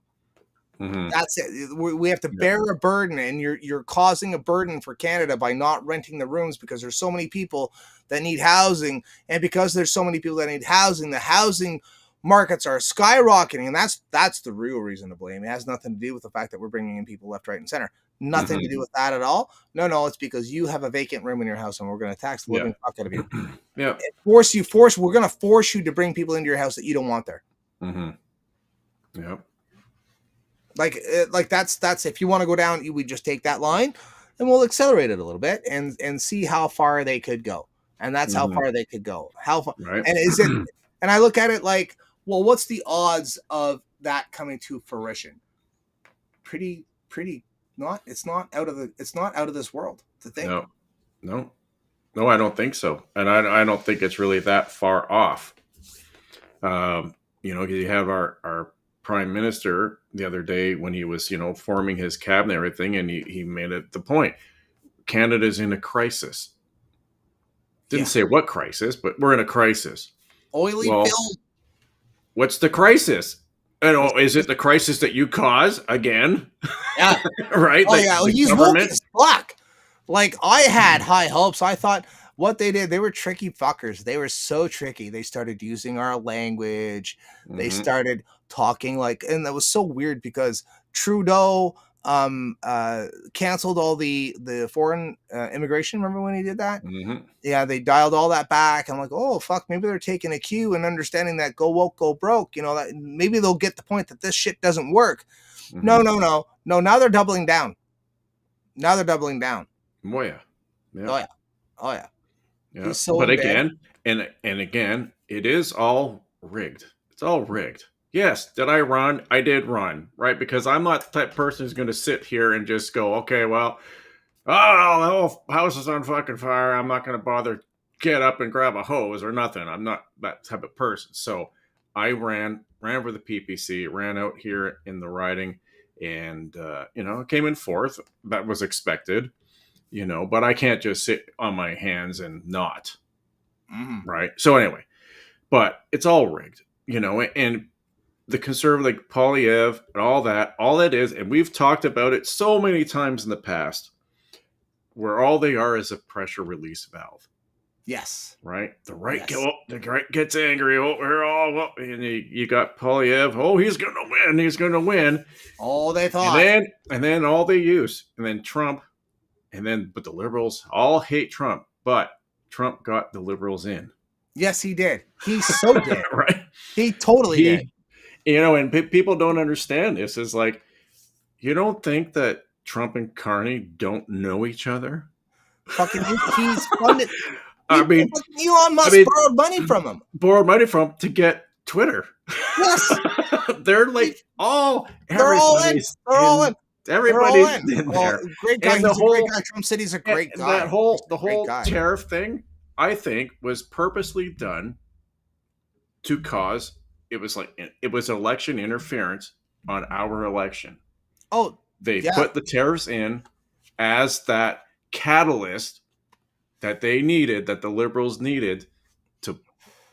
Mm-hmm. That's it. We have to bear a burden, and you're causing a burden for Canada by not renting the rooms because there's so many people that need housing, and because there's so many people that need housing, the housing markets are skyrocketing, and that's the real reason to blame. It has nothing to do with the fact that we're bringing in people left, right, and center. Nothing to do with that at all. No, it's because you have a vacant room in your house, and we're going to tax the living fuck out of you. Yeah, we're going to force you to bring people into your house that you don't want there. Mm-hmm. Yep. Like that's if you want to go down, we just take that line and we'll accelerate it a little bit and see how far they could go. And that's how far they could go. How far? Right. And is it? And I look at it like, well, what's the odds of that coming to fruition? Pretty. Not. It's not out of this world to think. No, I don't think so. And I don't think it's really that far off. Because you have our Prime Minister the other day when he was, forming his cabinet and everything, and he made it the point. Canada's in a crisis. Didn't say what crisis, but we're in a crisis. Oily filled. What's the crisis? Is it the crisis that you cause again? Yeah. Right? Oh, yeah. Well, he's woke as fuck. Like, I had high hopes. I thought what they did, they were tricky fuckers. They were so tricky. They started using our language. Mm-hmm. They started talking and that was so weird because Trudeau canceled all the foreign immigration. Remember when he did that? Mm-hmm. Yeah, they dialed all that back. I'm like, oh fuck, maybe they're taking a cue and understanding that go woke, go broke. That maybe they'll get the point that this shit doesn't work. Mm-hmm. No. Now they're doubling down. Oh yeah. Oh yeah. Yeah. So but again, and again, it is all rigged. It's all rigged. Yes, did I run? I did run, right? Because I'm not the type of person who's going to sit here and just go, okay, well, the whole house is on fucking fire. I'm not going to bother get up and grab a hose or nothing. I'm not that type of person. So I ran for the PPC, ran out here in the riding, and came in fourth. That was expected, but I can't just sit on my hands and not, right? So anyway, but it's all rigged, and the conservative, like Polyev and all that is, and we've talked about it so many times in the past, where all they are is a pressure release valve. Yes. Right? The right gets angry. Oh, we're all, and you got Polyev. Oh, he's going to win. He's going to win. All they thought. And then all they use. And then Trump. But the liberals all hate Trump. But Trump got the liberals in. Yes, he did. He so did. Right? He totally did. You know, and people don't understand this. Is like, you don't think that Trump and Carney don't know each other? Fucking, he's funded. I mean, Elon Musk borrowed money from him. To get Twitter. Yes. They're like they're all in. Everybody's in there. Great guy. He's a great guy. Trump said he's a great guy. The whole tariff thing, I think, was purposely done to cause it was election interference on our election. Oh, they put the tariffs in as that catalyst that they needed, that the liberals needed to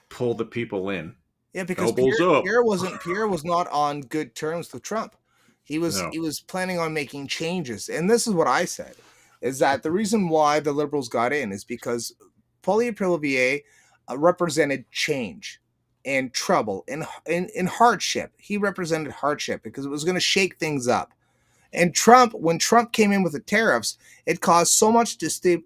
pull the people in. Yeah, because Pierre was not on good terms with Trump. He was planning on making changes. And this is what I said, is that the reason why the liberals got in is because Poilievre represented change and trouble and hardship. He represented hardship because it was going to shake things up. And when Trump came in with the tariffs, it caused so much it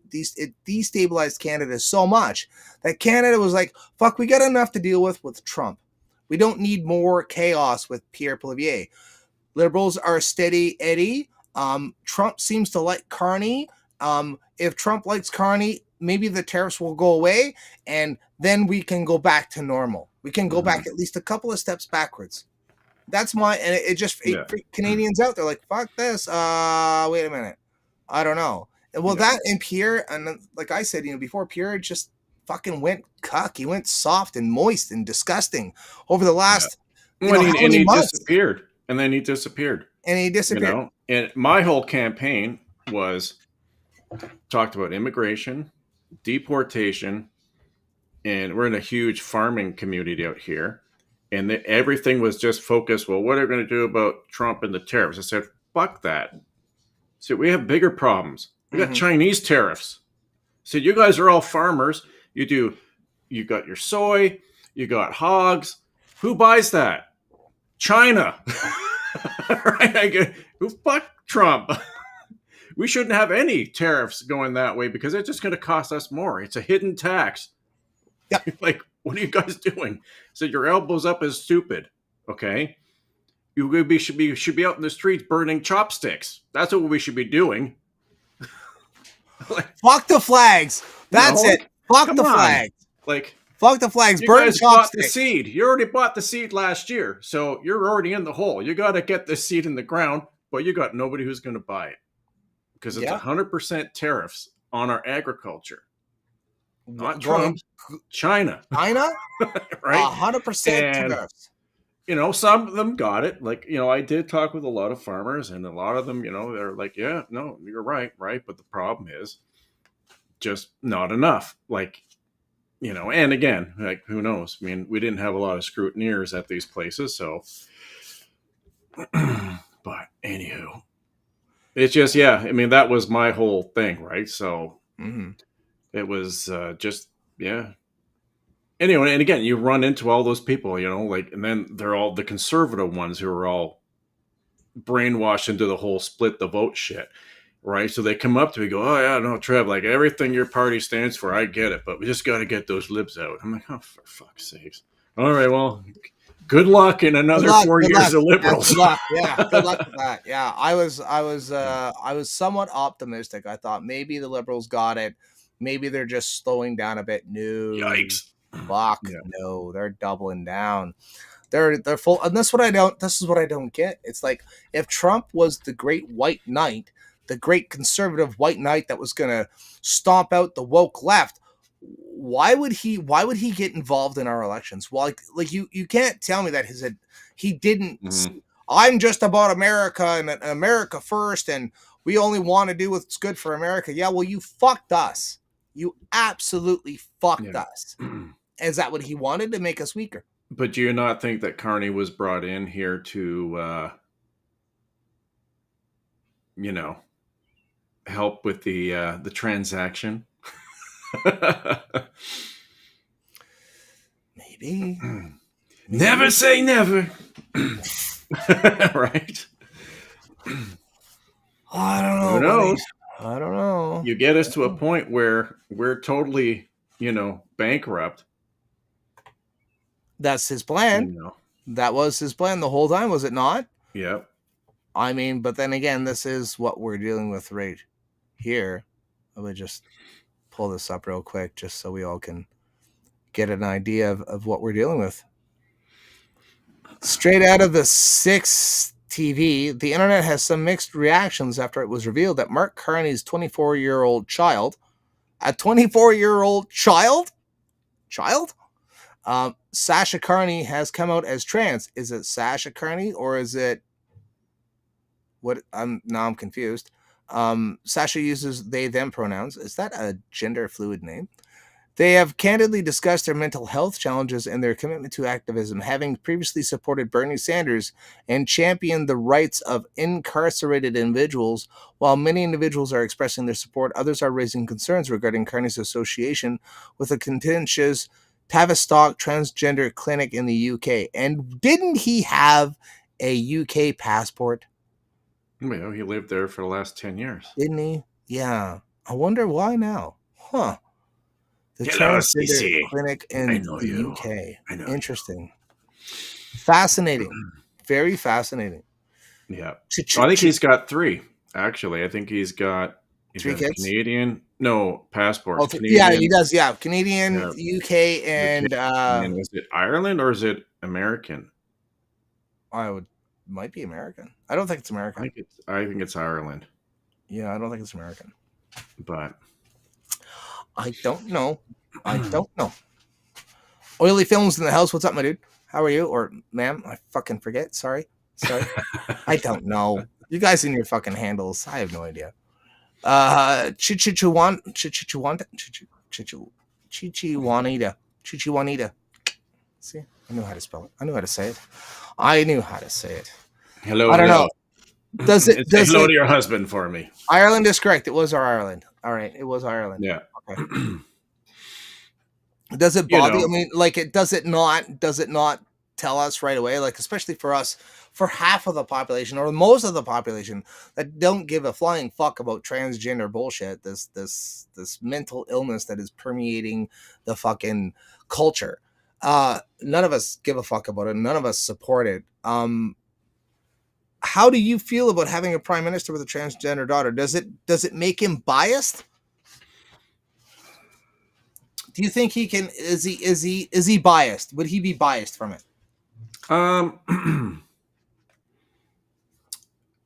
destabilized Canada so much that Canada was like, fuck, we got enough to deal with Trump. We don't need more chaos with Pierre Poilievre. Liberals are steady Eddie. Trump seems to like Carney. If Trump likes Carney, maybe the tariffs will go away, and then we can go back to normal. We can go back at least a couple of steps backwards. That's for Canadians out there like, fuck this. Wait a minute. I don't know. Well, that and Pierre, and like I said, before, Pierre just fucking went cuck. He went soft and moist and disgusting over the last he months. disappeared. And then he disappeared. And my whole campaign talked about immigration, deportation, and we're in a huge farming community out here. And everything was just focused, well, what are we going to do about Trump and the tariffs? I said, fuck that. So we have bigger problems. We got Chinese tariffs. So you guys are all farmers. You got your soy, you got hogs. Who buys that? China. Right? Fuck Trump. We shouldn't have any tariffs going that way because it's just going to cost us more. It's a hidden tax. Yep. Like, what are you guys doing? So your elbows up is stupid. Okay. Should be out in the streets burning chopsticks. That's what we should be doing. Fuck the flags. That's it. Fuck the flags. Fuck the flags. Burn bought the seed. You already bought the seed last year, so you're already in the hole. You got to get this seed in the ground, but you got nobody who's going to buy it because it's 100% tariffs on our agriculture. Not Trump, China. China? Right? 100% tariffs. Some of them got it. I did talk with a lot of farmers, and a lot of them, they're like, yeah, no, you're right. But the problem is just not enough. And again, who knows? I mean, we didn't have a lot of scrutineers at these places, so. But anywho, it's just, I mean, that was my whole thing, right? So it was Anyway, and again, you run into all those people, and then they're all the conservative ones who are all brainwashed into the whole split the vote shit. Right, so they come up to me, go, oh yeah, no, Trev, everything your party stands for, I get it, but we just got to get those libs out. I'm like, oh, for fuck's sakes! All right, well, good luck in another 4 years of liberals. Good luck, good luck with that. Yeah, I was somewhat optimistic. I thought maybe the liberals got it, maybe they're just slowing down a bit. No, yikes! Fuck, no, they're doubling down. They're full, and this is what I don't get. It's like if Trump was the great white knight, the great conservative white knight that was going to stomp out the woke left, why would he get involved in our elections? Well, you can't tell me that he didn't. I'm just about America and America first, and we only want to do what's good for America. Yeah, well, you fucked us. You absolutely fucked us. Is that what he wanted, to make us weaker? But do you not think that Carney was brought in here to, help with the transaction? Maybe. Never say never. Right? I don't know. Who knows? Buddy. I don't know. You get us to a point where we're totally, bankrupt. That's his plan. That was his plan the whole time, was it not? Yep. I mean, but then again, this is what we're dealing with right here. Let me just pull this up real quick just so we all can get an idea of what we're dealing with. Straight out of the 6 TV, the internet has some mixed reactions after it was revealed that Mark Carney's 24-year-old child, a 24-year-old child, Sasha Carney has come out as trans. Is it Sasha Carney or is it what? I'm confused. Sasha uses they them pronouns. Is that a gender fluid name? They have candidly discussed their mental health challenges and their commitment to activism, having previously supported Bernie Sanders and championed the rights of incarcerated individuals. While many individuals are expressing their support, others are raising concerns regarding Carney's association with a contentious Tavistock transgender clinic in the UK. And didn't he have a UK passport? Well, he lived there for the last 10 years. Didn't he? Yeah. I wonder why now. Huh. The Hello, transgender CC. clinic in the UK. I know. Interesting. Fascinating. Very fascinating. Yeah. I think he's got 3, actually. I think he's got 3 kids? Canadian. No, passport. Oh, yeah, he does. Yeah. Canadian, UK, and is it Ireland or is it American? Might be American. I don't think it's American. I think it's Ireland. Yeah, I don't think it's American. But I don't know. Oily Films in the house. What's up, my dude? How are you? Or ma'am? I fucking forget. Sorry. I don't know. You guys in your fucking handles. I have no idea. Chichiwanita. See, I knew how to spell it. I knew how to say it. Hello. I don't know. Does it? Hello to your husband for me. Ireland is correct. It was Ireland. All right, it was Ireland. Yeah. Okay. Does it bother you? I mean, like, does it not tell us right away? Like, especially for us, for half of the population or most of the population that don't give a flying fuck about transgender bullshit. This mental illness that is permeating the fucking culture. None of us give a fuck about it. None of us support it. How do you feel about having a prime minister with a transgender daughter? Does it make him biased? Do you think he can? Is he biased? Would he be biased from it?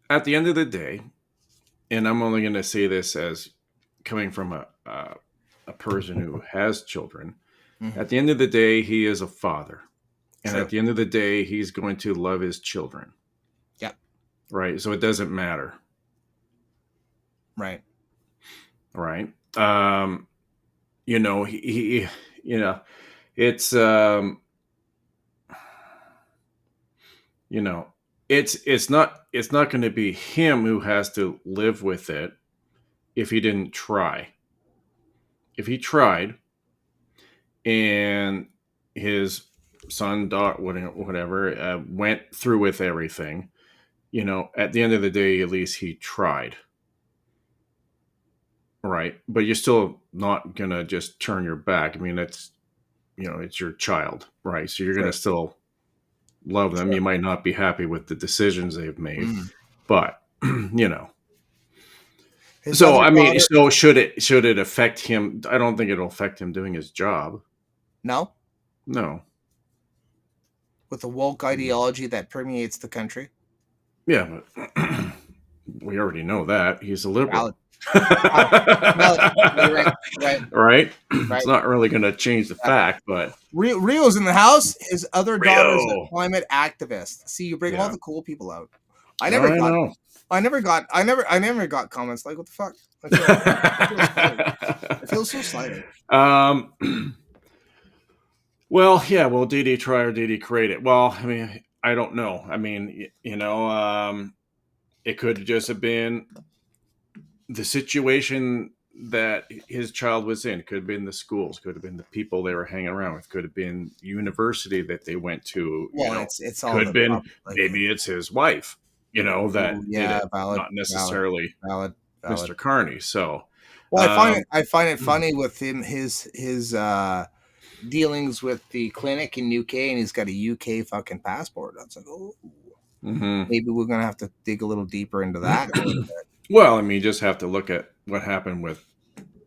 At the end of the day, and I'm only going to say this as coming from a person who has children. Mm-hmm. At the end of the day, he is a father, and at the end of the day, he's going to love his children. Yep. Right. So it doesn't matter. Right. Right. He it's, it's not going to be him who has to live with it if he didn't try. If he tried and his son, daughter, whatever, went through with everything, at the end of the day, at least he tried. Right. But you're still not going to just turn your back. I mean, it's your child. Right. So you're going to still love them. Sure. You might not be happy with the decisions they've made, but, So, I mean, so should it affect him? I don't think it'll affect him doing his job. No. With the woke ideology that permeates the country. Yeah, but we already know that he's a liberal. Right? It's not really going to change the fact, but Rio's in the house. His other daughter's a climate activist. See, you bring all the cool people out. I never got comments like, what the fuck? I feel so slighted. Well, yeah. Well, did he try or did he create it? Well, I mean, I don't know. I mean, it could just have been the situation that his child was in. Could have been the schools. Could have been the people they were hanging around with. Could have been university that they went to. Well, it's all could have been maybe it's his wife. That did it, valid, not necessarily valid. Mr. Carney. So, well, I find it funny with him his dealings with the clinic in UK, and he's got a UK fucking passport. That's like, oh, maybe we're gonna have to dig a little deeper into that. Well, I mean, you just have to look at what happened with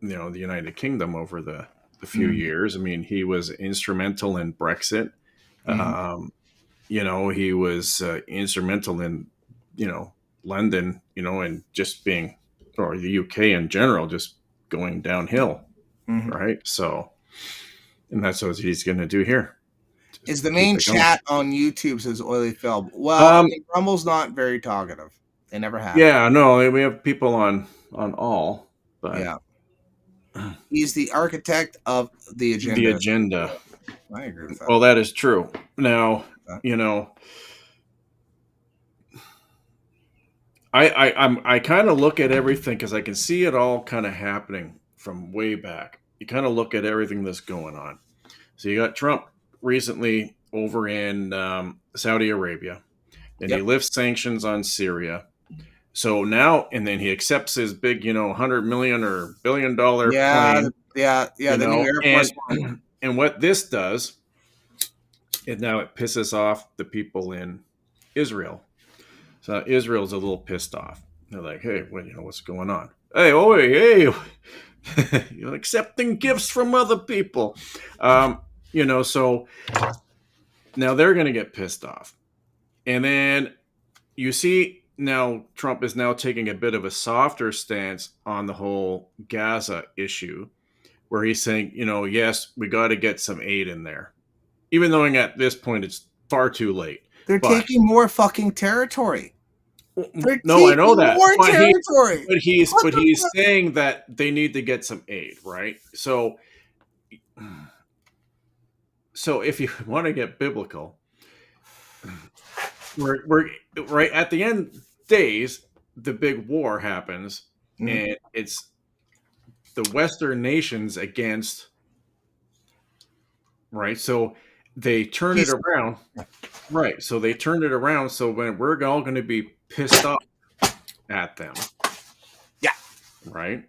the United Kingdom over the few years. I mean, he was instrumental in Brexit. He was instrumental in London, and just being, or the UK in general, just going downhill, right? So, and that's what he's going to do here. Is the main chat on YouTube says Oily Phil? Well, I mean, Rumble's not very talkative. They never have. Yeah, no, we have people on all, but yeah, he's the architect of the agenda. The agenda. I agree with that. Well, that is true. Now, I kind of look at everything because I can see it all kind of happening from way back. You kind of look at everything that's going on. So you got Trump recently over in Saudi Arabia, and he lifts sanctions on Syria. So now, and then he accepts his big, $100 million or $1 billion plane. The new Air Force One. And what this does is now it pisses off the people in Israel. So Israel's a little pissed off. They're like, hey, what's going on? Hey, you're accepting gifts from other people. So now they're going to get pissed off. And then you see now Trump is now taking a bit of a softer stance on the whole Gaza issue, where he's saying, yes, we got to get some aid in there. Even though at this point it's far too late. They're taking more fucking territory. No, I know that. More territory. But he's saying that they need to get some aid, right? So if you want to get biblical, we're right at the end days, the big war happens, and it's the Western nations against, right? So they turn it around, right? So they turned it around. So when we're all going to be pissed off at them, right?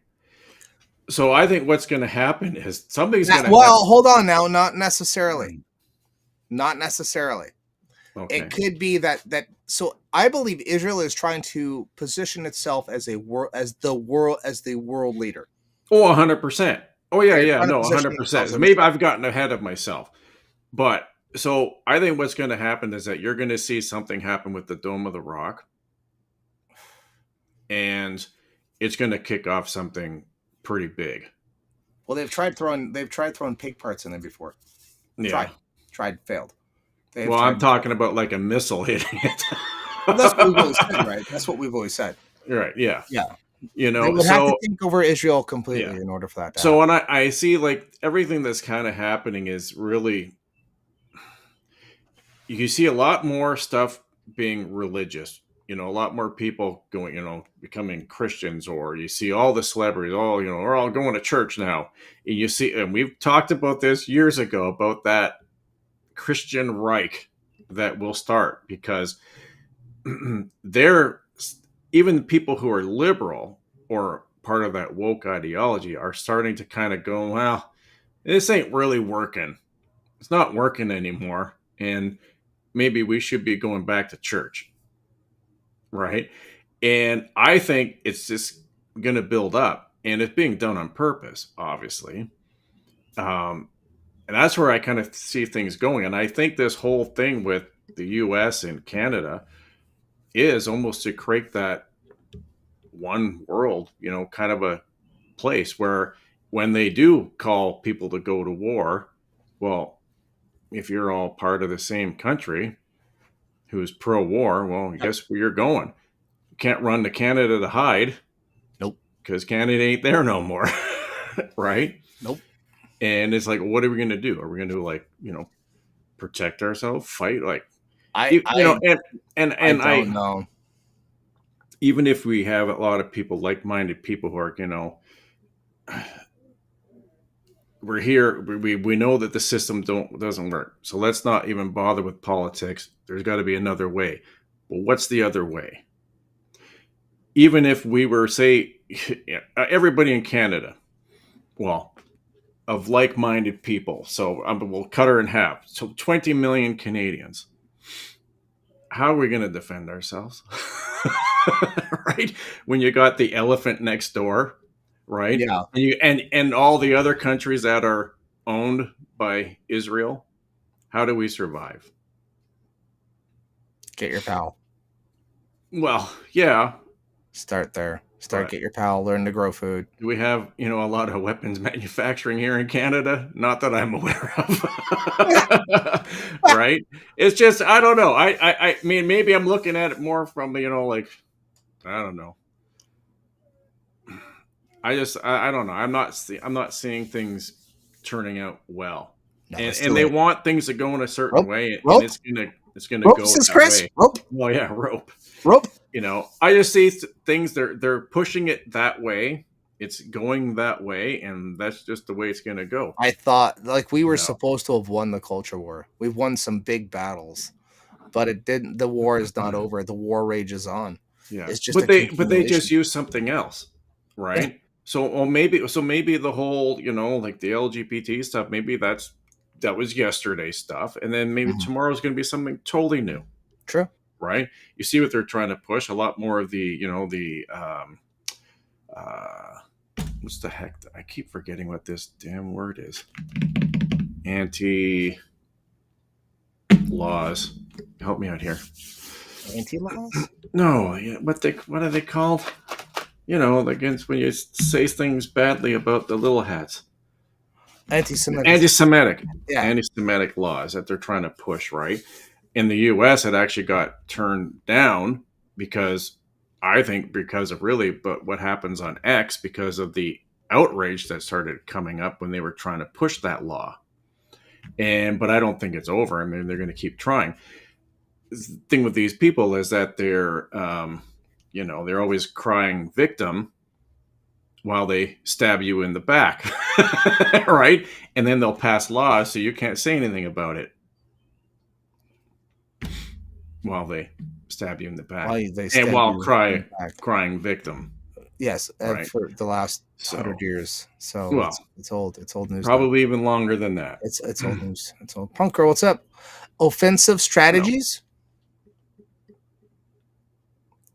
So I think what's going to happen is something's going to. Well, hold on now. Not necessarily. Not necessarily. Okay. It could be that. So I believe Israel is trying to position itself as the world leader. Oh, 100%. Oh, yeah. No, 100%. So maybe I've gotten ahead of myself. But so I think what's going to happen is that you're going to see something happen with the Dome of the Rock. And it's going to kick off something pretty big. Well, they've tried throwing pig parts in there before. Yeah. Tried, failed. I'm talking about like a missile hitting it. Well, that's what we've always said, right? That's what we've always said. Right. Yeah. Yeah. They would have to take over Israel completely in order for that to happen. So when I see like everything that's kind of happening is really, you see a lot more stuff being religious, a lot more people going, becoming Christians, or you see all the celebrities, we're all going to church now. And you see, and we've talked about this years ago about that Christian Reich that will start, because even people who are liberal or part of that woke ideology are starting to kind of go, well, this ain't really working. It's not working anymore. And maybe we should be going back to church. Right. And I think it's just going to build up, and it's being done on purpose, obviously. And that's where I kind of see things going. And I think this whole thing with the US and Canada is almost to create that one world, kind of a place where when they do call people to go to war, well, if you're all part of the same country who's pro-war, well, guess where you're going. You can't run to Canada to hide. Nope. Because Canada ain't there no more. Right? Nope. And it's like, what are we going to do? Are we going to like, protect ourselves, fight? Like, I I don't know. even if we have a lot of people, like-minded people who are, we're here. We know that the system doesn't work. So let's not even bother with politics. There's got to be another way. Well, what's the other way? Even if we were, say, everybody in Canada, well, of like-minded people. So we'll cut her in half. So 20 million Canadians. How are we going to defend ourselves? Right? When you got the elephant next door, right? Yeah. And all the other countries that are owned by Israel, how do we survive? Get your pal. Well, yeah. Start there. Get your pal. Learn to grow food. Do we have, a lot of weapons manufacturing here in Canada? Not that I'm aware of. Right? It's just, I don't know. I mean, maybe I'm looking at it more from, like, I don't know. I don't know. I'm not seeing things turning out well. No, and they want things to go in a certain way, Rope. and it's gonna go that Chris. way. Rope. Well, yeah, rope. Rope. I just see things they're pushing it that way. It's going that way, and that's just the way it's gonna go. I thought like we were supposed to have won the culture war. We've won some big battles, but it didn't. The war is not over. The war rages on. Yeah, it's just but they just use something else, right? Yeah. So maybe the whole like the LGBT stuff, maybe that was yesterday's stuff, and then maybe tomorrow's going to be something totally new. True. Right? You see what they're trying to push, a lot more of the what's the heck? I keep forgetting what this damn word is. Anti-laws. Help me out here. Anti-laws? No, what are they called? Against when you say things badly about the little hats. Anti-Semitic. Yeah. Anti-Semitic laws that they're trying to push, right? In the U.S., it actually got turned down because of what happens on X, because of the outrage that started coming up when they were trying to push that law. But I don't think it's over. I mean, they're going to keep trying. The thing with these people is that they're they're always crying victim while they stab you in the back, right? And then they'll pass laws so you can't say anything about it while they stab you in the back, while crying victim. Yes, right? For the last 100 years. So it's old news. Probably even longer than that. It's old news. It's old. Punk Girl, what's up? Offensive strategies.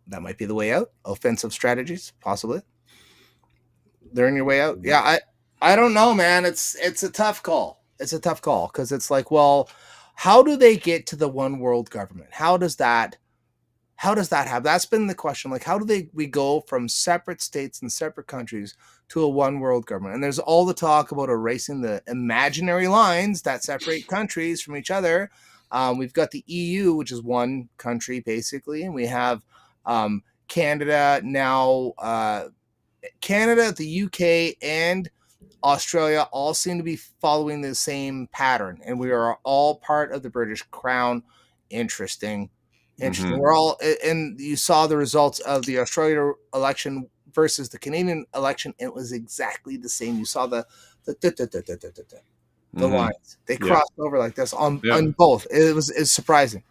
That might be the way out. Offensive strategies, possibly. They're in your way out. Yeah, I don't know, man. It's a tough call. It's a tough call because it's like, well, how do they get to the one world government? How does that happen? That's been the question. Like, how do we go from separate states and separate countries to a one world government? And there's all the talk about erasing the imaginary lines that separate countries from each other. We've got the EU, which is one country basically, and we have Canada now. Canada, the UK, and Australia all seem to be following the same pattern, and we are all part of the British Crown. Interesting. We're all, and you saw the results of the Australia election versus the Canadian election. It was exactly the same. You saw the lines. They crossed over like this on both. It's surprising.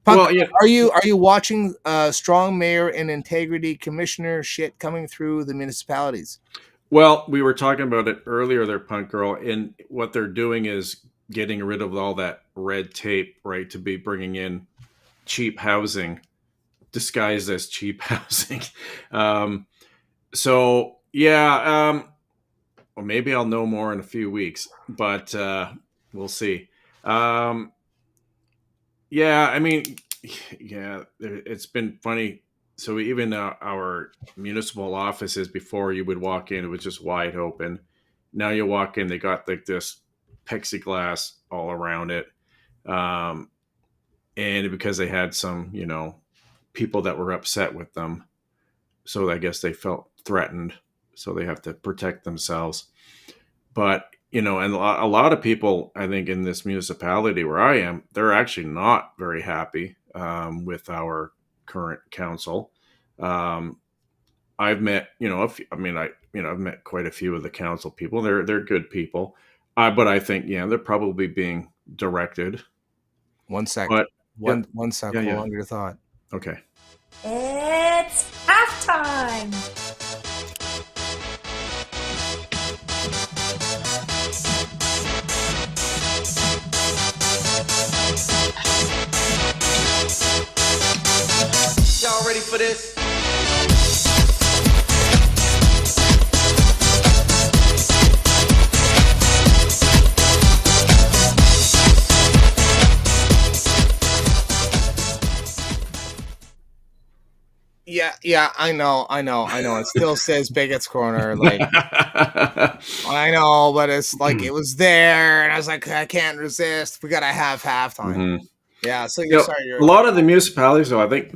Punk, well, yeah. Are you watching strong mayor and integrity commissioner shit coming through the municipalities? Well, we were talking about it earlier there, Punk Girl, and what they're doing is getting rid of all that red tape, right, to be bringing in cheap housing disguised as cheap housing. Well, maybe I'll know more in a few weeks, but we'll see. It's been funny. So even our municipal offices, before you would walk in, it was just wide open. Now you walk in, they got like this plexiglass all around it. And because they had some, people that were upset with them. So I guess they felt threatened. So they have to protect themselves. But and a lot of people, I think, in this municipality where I am, they're actually not very happy with our current council. I've met, I've met quite a few of the council people. They're good people, but I think, they're probably being directed. One sec. But one sec. Yeah, Hold on to your thought. Okay. It's halftime. Y'all ready for this? Yeah, I know. It still says Bigot's Corner. Like, I know, but it's like it was there, and I was like, I can't resist. We gotta have halftime. Mm-hmm. Yeah, so a lot of the municipalities, though, I think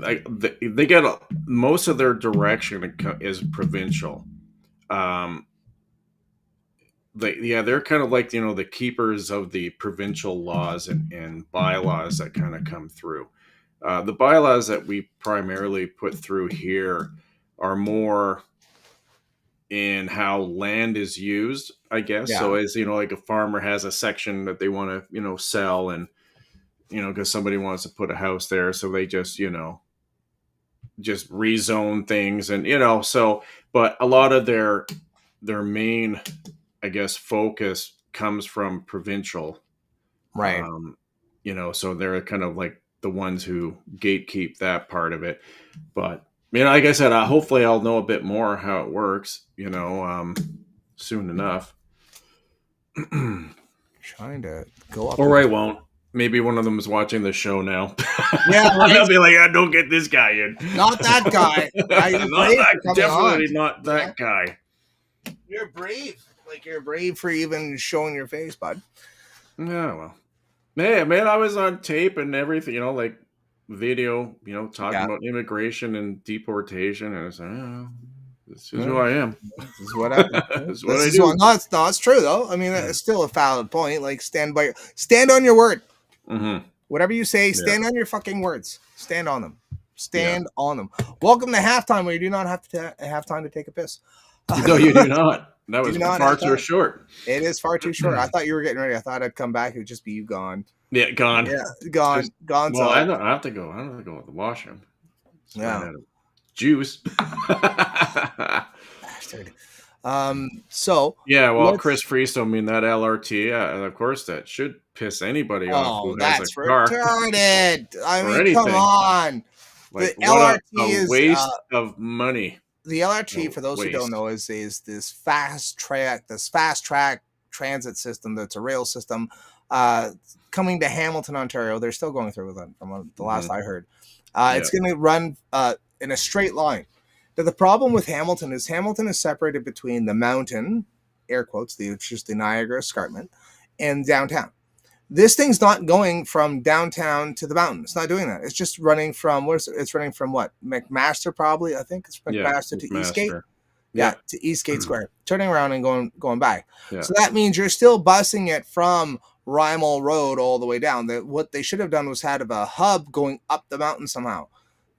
they get most of their direction is provincial. They're kind of like the keepers of the provincial laws and bylaws that kind of come through. The bylaws that we primarily put through here are more in how land is used, I guess. Yeah. So as like a farmer has a section that they want to sell, and because somebody wants to put a house there, so they just rezone things, and so. But a lot of their main, I guess, focus comes from provincial, right? So they're kind of like the ones who gatekeep that part of it. But like I said, hopefully I'll know a bit more how it works, soon enough. Trying to go up, or I won't. Maybe one of them is watching the show now. Yeah, right. They'll be like, don't get this guy in. Not that guy. Definitely not that guy. You're brave. Like, you're brave for even showing your face, bud. Yeah, well. Man, I was on tape and everything, like video, talking about immigration and deportation. And I was like, this is who I am. This is what I do. No, it's true, though. I mean, it's still a valid point. Like, stand on your word. Mm-hmm. Whatever you say, stand on your fucking words. Stand on them. Stand on them. Welcome to halftime, where you do not have to have time to take a piss. No, you do not. That was far too short. It is far too short. I thought you were getting ready. I thought I'd come back. It would just be you gone. Yeah, gone. Yeah, gone. Gone. Well, I have to go. I have to go to the washroom. Yeah. Juice. Bastard. So. Yeah, well, Chris Freesto, that LRT, of course, that should piss anybody off who has a car. Retarded. I mean, come on. Like, the LRT is a waste of money. The LRT, for those who don't know, is this fast track transit system that's a rail system coming to Hamilton, Ontario. They're still going through with it from the last I heard. It's going to run in a straight line. Now, the problem with Hamilton is separated between the mountain, air quotes, which is the Niagara Escarpment, and downtown. This thing's not going from downtown to the mountain. It's not doing that. It's just running from It's running from what? McMaster, probably. I think it's McMaster to Eastgate. Yeah, to Eastgate Square, turning around and going back. Yeah. So that means you're still busing it from Rymel Road all the way down. What they should have done was had a hub going up the mountain somehow.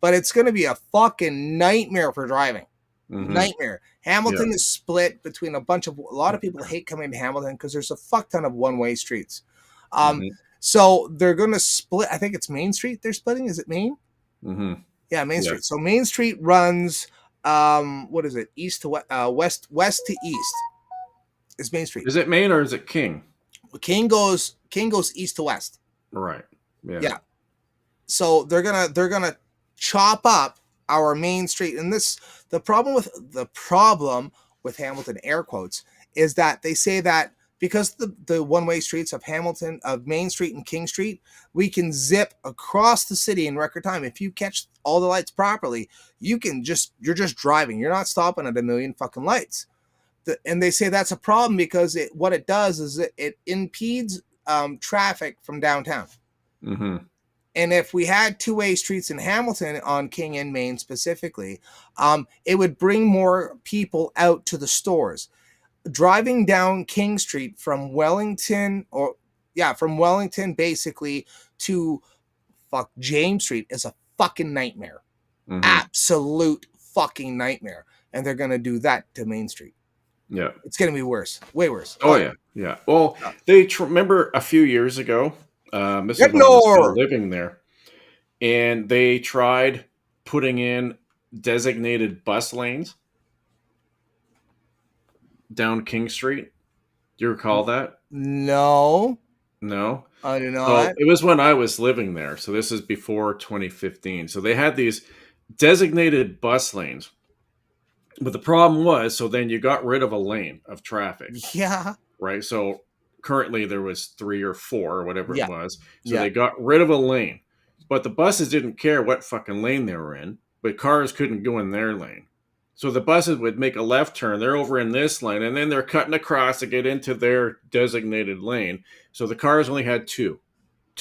But it's going to be a fucking nightmare for driving. Mm-hmm. Nightmare. Hamilton is split between a lot of people hate coming to Hamilton because there's a fuck ton of one-way streets. So they're going to split. I think it's Main Street they're splitting. Is it Main? Mm-hmm. Yeah, Main Street. So Main Street runs, what is it? East to west to east is Main Street. Is it Main or is it King? King goes east to west. Right. Yeah. So they're gonna chop up our Main Street, and the problem with Hamilton, air quotes, is that they say that because the one-way streets of Main Street and King Street, we can zip across the city in record time. If you catch all the lights properly, you're just driving. You're not stopping at a million fucking lights. And they say that's a problem because what it does is it impedes traffic from downtown. Mm-hmm. And if we had two-way streets in Hamilton on King and Main specifically, it would bring more people out to the stores. driving down King Street from Wellington basically to James Street is a fucking nightmare. Absolute fucking nightmare. And they're going to do that to Main Street. Yeah. It's going to be worse. Way worse. Oh, yeah. Yeah. Well, they remember a few years ago, this is when I was still living there, and they tried putting in designated bus lanes down King Street. Do you recall that? No. No? I do not. So it was when I was living there. So this is before 2015. So they had these designated bus lanes. But the problem was, so then you got rid of a lane of traffic. Yeah. Right? So currently there was 3 or 4 or whatever it was. So Yeah. they got rid of a lane. But the buses didn't care what fucking lane they were in. But cars couldn't go in their lane. So the buses would make a left turn. They're over in this lane. And then they're cutting across to get into their designated lane. So the cars only had two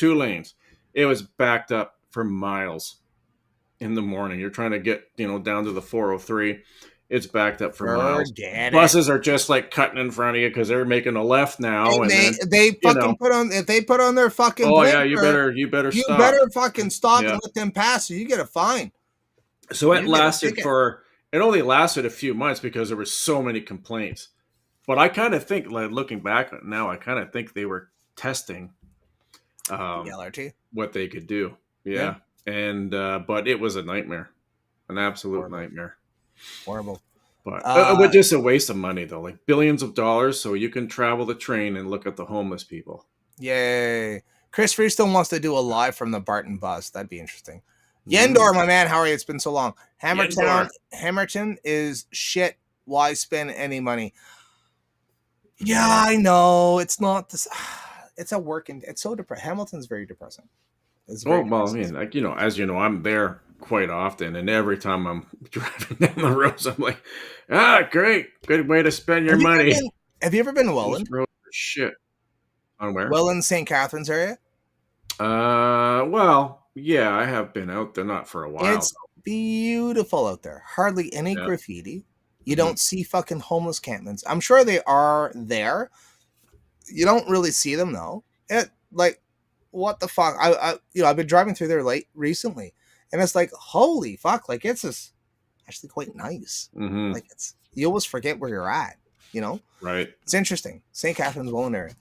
lanes. It was backed up for miles in the morning. You're trying to get, down to the 403. It's backed up for miles. Buses are just like cutting in front of you because they're making a left now. And then, they fucking if they put on their fucking blinker, you better stop. You better fucking stop and let them pass, or you get a fine. So it only lasted a few months because there were so many complaints. But I kind of think, like, looking back now, I kind of think they were testing LRT, what they could do. Yeah. And but it was a nightmare, an absolute nightmare. Horrible. But just a waste of money, though, like billions of dollars, so you can travel the train and look at the homeless people. Yay! Chris Freestone wants to do a live from the Barton bus. That'd be interesting. Yendor, my man, how are you? It's been so long. Hammerton is shit. Why spend any money? Yeah, I know. It's not this. It's a working. It's so depressing. Hamilton's very depressing. Depressing. I mean, like, as you know, I'm there quite often, and every time I'm driving down the roads, I'm like, great, good way to spend your money. Have you ever been to Welland? Shit. On where? Welland, St. Catharines area. Well. Yeah, I have been out there, not for a while. It's beautiful out there. Hardly any graffiti. You don't see fucking homeless campments. I'm sure they are there. You don't really see them though. What the fuck? I've been driving through there recently, and it's like, holy fuck! Like, it's just actually quite nice. Like, you always forget where you're at. Right? It's interesting. St. Catharines, Welland area.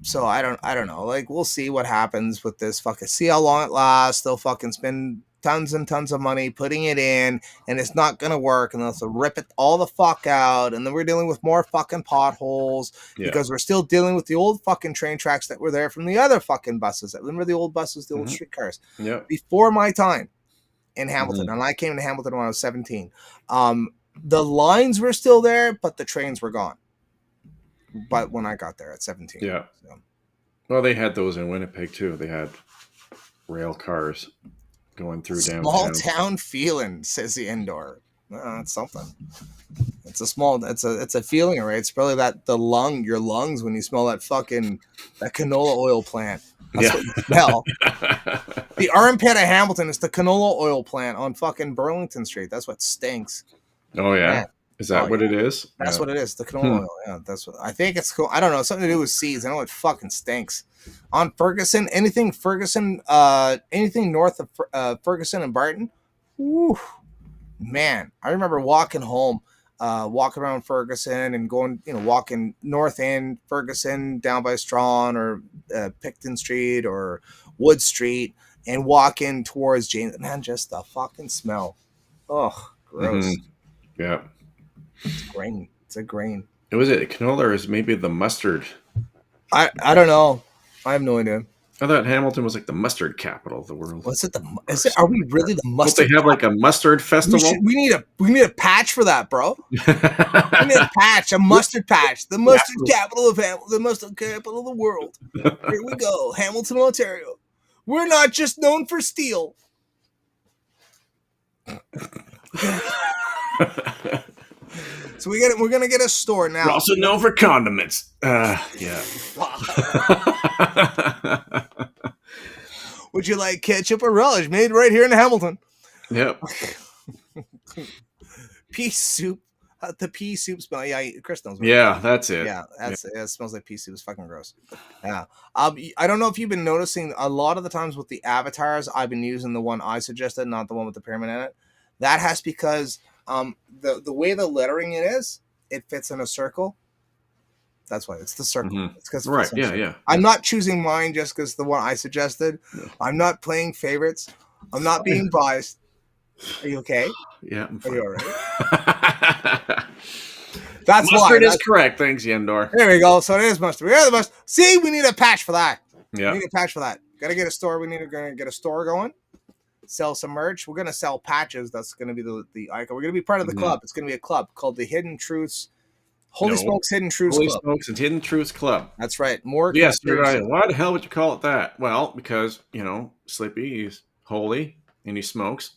So I don't know. Like, we'll see what happens with this. Fucking see how long it lasts. They'll fucking spend tons and tons of money putting it in, and it's not gonna work, and they'll have to rip it all the fuck out, and then we're dealing with more fucking potholes because we're still dealing with the old fucking train tracks that were there from the other fucking buses. Remember the old buses, the old streetcars? Yeah. Before my time in Hamilton, and I came to Hamilton when I was 17. The lines were still there, but the trains were gone. But when I got there at 17. Yeah. So. Well, they had those in Winnipeg too. They had rail cars going through downtown. Small town feeling, says the indoor. It's something. It's a feeling, right? It's probably your lungs when you smell that canola oil plant. That's what you smell. The armpit of Hamilton is the canola oil plant on fucking Burlington Street. That's what stinks. Oh yeah. Man. Is that what it is? That's what it is. The canola oil. Yeah, that's what I think. It's cool. I don't know. Something to do with seeds. I know it fucking stinks. On Ferguson, anything north of Ferguson and Barton. Woo, man, I remember walking home, walking around Ferguson and going, walking north end Ferguson down by Strawn or Picton Street or Wood Street and walking towards James. Man, just the fucking smell. Oh, gross. Yeah. It's grain. It's a grain. Was it canola or is maybe the mustard? I don't know. I have no idea. I thought Hamilton was like the mustard capital of the world. Are we really the mustard? Don't they have like a mustard festival? We need a patch for that, bro. We need a patch, a mustard patch. The mustard capital of Hamilton, the mustard capital of the world. Here we go, Hamilton, Ontario. We're not just known for steel. So we're gonna get a store now. We're also known for condiments. Yeah. Would you like ketchup or relish? Made right here in Hamilton. Yep. Pea soup. The pea soup smell. Yeah, Chris knows. Yeah, that's it. Yeah, it smells like pea soup. It's fucking gross. Yeah. I don't know if you've been noticing a lot of the times with the avatars. I've been using the one I suggested, not the one with the pyramid in it. That has because the way the lettering is, it fits in a circle. That's why it's the circle. Mm-hmm. It's because right. Yeah. I'm not choosing mine just because the one I suggested. No. I'm not playing favorites. I'm not being biased. Are you okay? Yeah, I'm fine. Are you all right? That's mustard is correct. Thanks, Yendor. There we go. So it is mustard. We are the mustard. See, we need a patch for that. Yeah. We need a patch for that. Got to get a store. We need to get a store going. Sell some merch. We're going to sell patches. That's going to be the icon. We're going to be part of the club. It's going to be a club called the Hidden Truths. Holy Smokes Hidden Truths Holy Club. Smokes and Hidden Truths Club. That's right. More. Yes. Right. Why the hell would you call it that? Well, because, Slippy, he's holy and he smokes.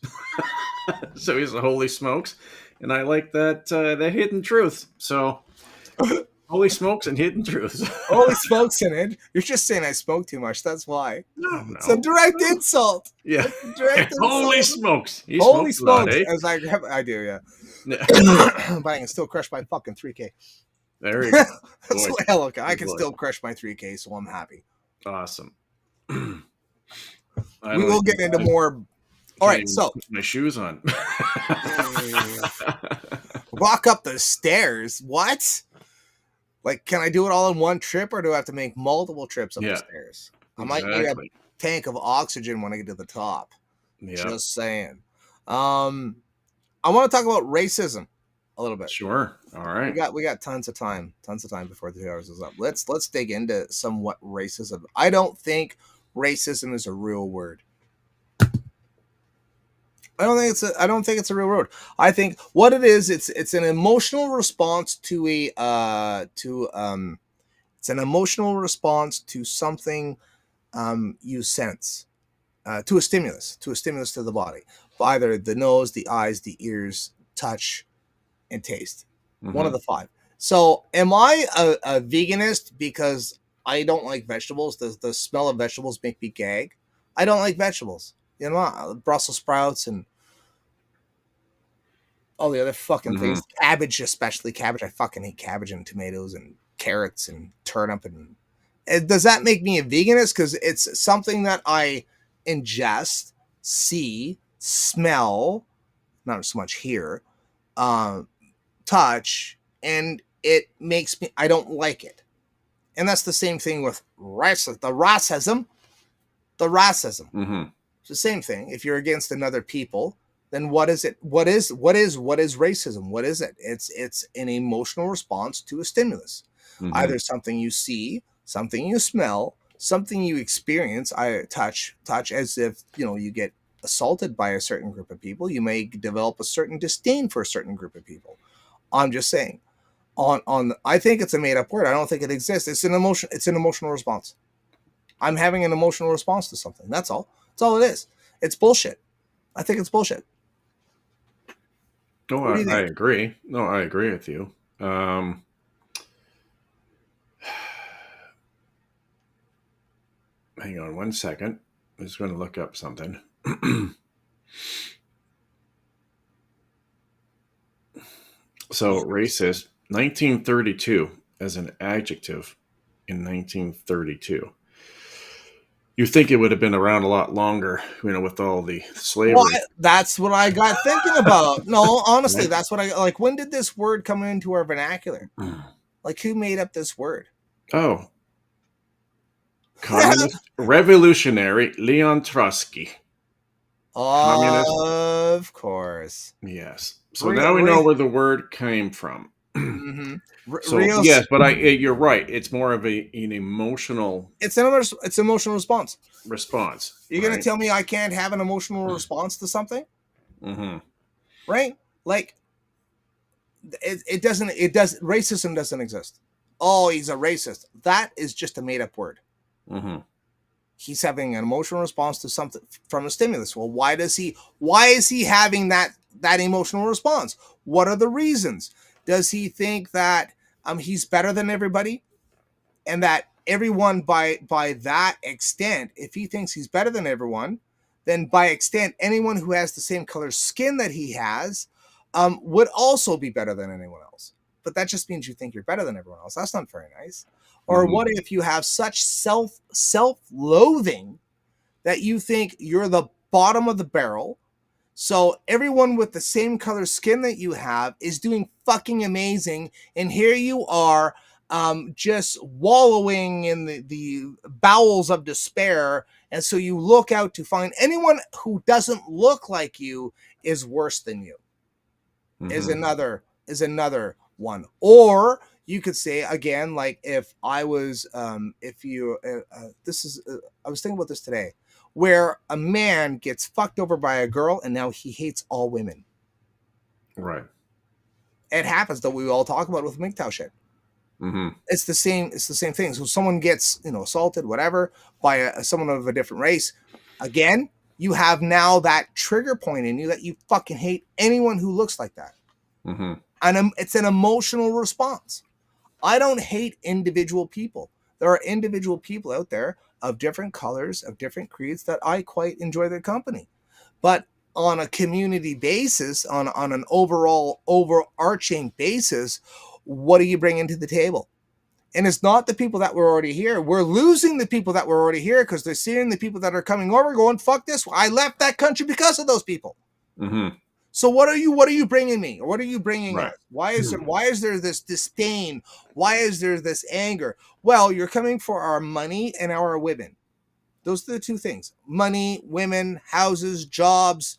So he's a Holy Smokes. And I like that Hidden Truth. So, Holy Smokes and Hidden Truths. Holy Smokes in it. You're just saying I smoke too much. That's why. No. It's a direct insult. Yeah. Direct Holy Smokes. Holy Smokes. Eh? As I do, yeah. But I can still crush my fucking 3K. There you go. That's the way I look. I can still crush my 3K, so I'm happy. Awesome. We will get into more. All right, so put my shoes on. Walk up the stairs. What? Like, can I do it all in one trip, or do I have to make multiple trips up the stairs? I might need a tank of oxygen when I get to the top. Yeah. Just saying. I want to talk about racism a little bit. Sure. All right. We got tons of time before the 2 hours is up. Let's dig into somewhat racism. I don't think racism is a real word. I don't think it's a real word. I think what it is, it's an emotional response to it's an emotional response to something you sense, to a stimulus to the body, either the nose, the eyes, the ears, touch, and taste. Mm-hmm. One of the 5. So am I a veganist because I don't like vegetables? The smell of vegetables make me gag. I don't like vegetables. Brussels sprouts and all the other fucking things. Cabbage, especially cabbage. I fucking hate cabbage and tomatoes and carrots and turnip. And does that make me a veganist? Because it's something that I ingest, see, smell, not so much hear, touch, and it makes me, I don't like it. And that's the same thing with racism. Mm-hmm. It's the same thing. If you're against another people, then what is it? What is racism? What is it? It's an emotional response to a stimulus. Mm-hmm. Either something you see, something you smell, something you experience. I touch as if you get assaulted by a certain group of people. You may develop a certain disdain for a certain group of people. I'm just saying. I think it's a made up word. I don't think it exists. It's an emotion. It's an emotional response. I'm having an emotional response to something. That's all. That's all it is. It's bullshit. I think it's bullshit. No, I agree. No, I agree with you. Hang on 1 second. I'm just going to look up something. So, racist, 1932 as an adjective in 1932. You think it would have been around a lot longer, with all the slavery. Well, that's what I got thinking about. No, honestly, that's what I like. When did this word come into our vernacular? Like, who made up this word? Oh, communist revolutionary Leon Trotsky. Of course. Yes. So now we know where the word came from. Mm-hmm. So yes, but you're right. It's more of an emotional. It's emotional response. You're gonna tell me I can't have an emotional response to something? Mm-hmm. Right? Like it doesn't. Racism doesn't exist. Oh, he's a racist. That is just a made up word. Mm-hmm. He's having an emotional response to something from a stimulus. Well, why is he having that emotional response? What are the reasons? Does he think that he's better than everybody, and that everyone by that extent, if he thinks he's better than everyone, then by extent anyone who has the same color skin that he has would also be better than anyone else. But that just means you think you're better than everyone else. That's not very nice. Or what if you have such self-loathing that you think you're the bottom of the barrel? So everyone with the same color skin that you have is doing fucking amazing, and here you are, just wallowing in the bowels of despair. And so you look out to find anyone who doesn't look like you is worse than you. Is another one. Or you could say again, like if I was, if you, this is, I was thinking about this today, where a man gets fucked over by a girl and now he hates all women. Right. It happens that we all talk about with MGTOW shit. It's the same thing. So someone gets, assaulted, whatever, by someone of a different race. Again, you have now that trigger point in you that you fucking hate anyone who looks like that. And it's an emotional response. I don't hate individual people. There are individual people out there of different colors, of different creeds, that I quite enjoy their company. But on a community basis, on an overall overarching basis, what do you bring into the table? And it's not the people that were already here. We're losing the people that were already here because they're seeing the people that are coming over going, fuck this. I left that country because of those people. So what are you bringing me? Or what are you bringing us? Why is there this disdain? Why is there this anger? Well, you're coming for our money and our women. Those are the two things. Money, women, houses, jobs.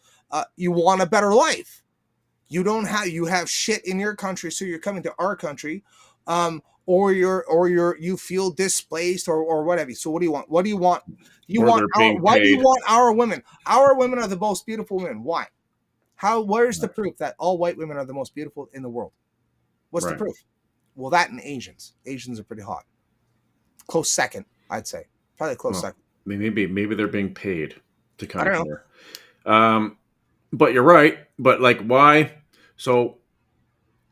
You want a better life. You have shit in your country, so you're coming to our country. Or you feel displaced or whatever. So what do you want? Why do you want our women? Our women are the most beautiful women. Why? Where's the proof that all white women are the most beautiful in the world? What's the proof? Well, that and Asians. Asians are pretty hot. Close second, I'd say. Probably close second. Maybe they're being paid to come here. But you're right. But like, why? So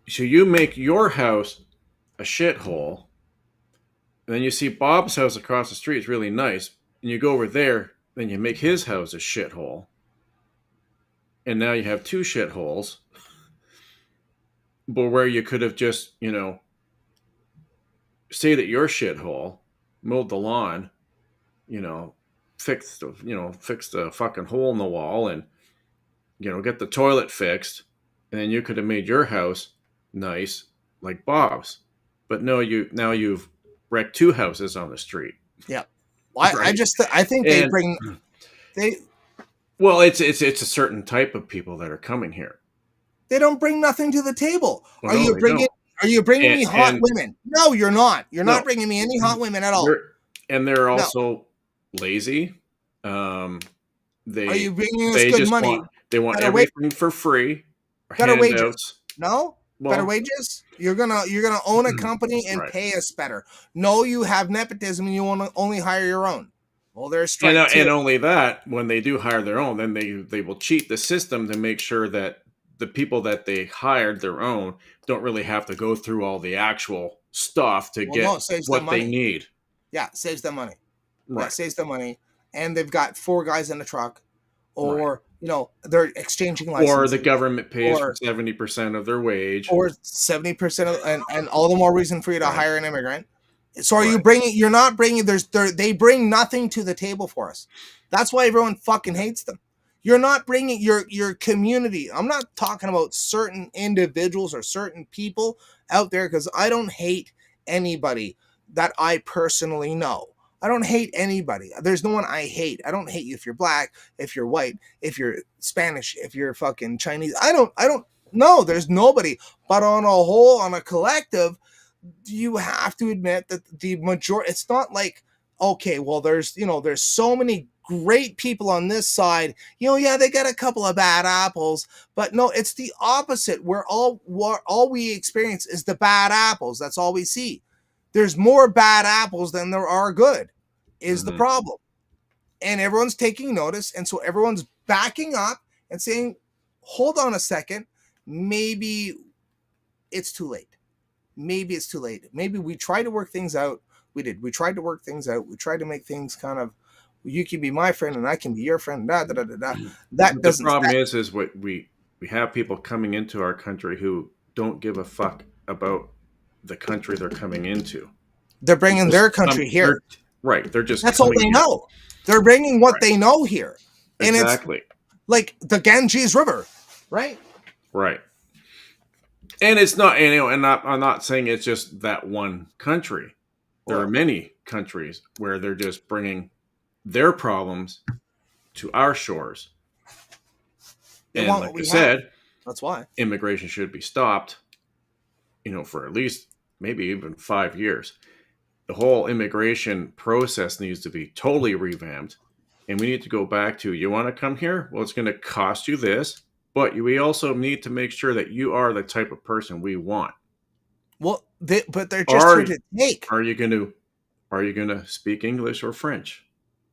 you make your house a shithole, and then you see Bob's house across the street is really nice, and you go over there, then you make his house a shithole. And now you have two shitholes, but where you could have just, say that your shithole, mowed the lawn, fixed the fucking hole in the wall, and get the toilet fixed, and then you could have made your house nice like Bob's. But no, you've wrecked two houses on the street. Yeah, well, right? I think they. Well, it's a certain type of people that are coming here. They don't bring nothing to the table. Well, are you bringing me hot women? No, you're not. You're not bringing me any hot women at all. They're also lazy. Are you bringing us good money? They want everything for free. Better wages. No, better wages. You're gonna own a company and pay us better. No, you have nepotism and you want to only hire your own. Well, there's strike too. And only that, when they do hire their own, then they will cheat the system to make sure that the people that they hired their own don't really have to go through all the actual stuff to get what they need. Yeah, saves them money. Right. That saves them money. And they've got 4 guys in a truck, or they're exchanging licenses. Or the government pays for 70% of their wage. Or 70% and all the more reason for you to hire an immigrant. So you're not bringing, they bring nothing to the table for us. That's why everyone fucking hates them. You're not bringing your community. I'm not talking about certain individuals or certain people out there, because I don't hate anybody that I personally know. I don't hate anybody. There's no one I hate. I don't hate you if you're black, if you're white, if you're Spanish, if you're fucking Chinese. I don't know. There's nobody. But on a whole, on a collective, you have to admit that the majority, it's not like, okay, well, there's so many great people on this side, they got a couple of bad apples, but no, it's the opposite, where all we experience is the bad apples. That's all we see. There's more bad apples than there are good, is the problem. And everyone's taking notice, and so everyone's backing up and saying, hold on a second, maybe it's too late. Maybe it's too late. Maybe we tried to work things out. We did. We tried to work things out. We tried to make things kind of, you can be my friend and I can be your friend. That doesn't. The problem is what we have people coming into our country who don't give a fuck about the country they're coming into. They're bringing their country here. They're just that's all they know. They're bringing what they know here, and exactly. It's like the Ganges River, right? Right. And it's not, and I'm not saying it's just that one country. There are many countries where they're just bringing their problems to our shores. And like I said, that's why immigration should be stopped, for at least maybe even 5 years. The whole immigration process needs to be totally revamped. And we need to go back to, you want to come here? Well, it's going to cost you this. But we also need to make sure that you are the type of person we want. But they're just here to take. Are you going to speak English or French?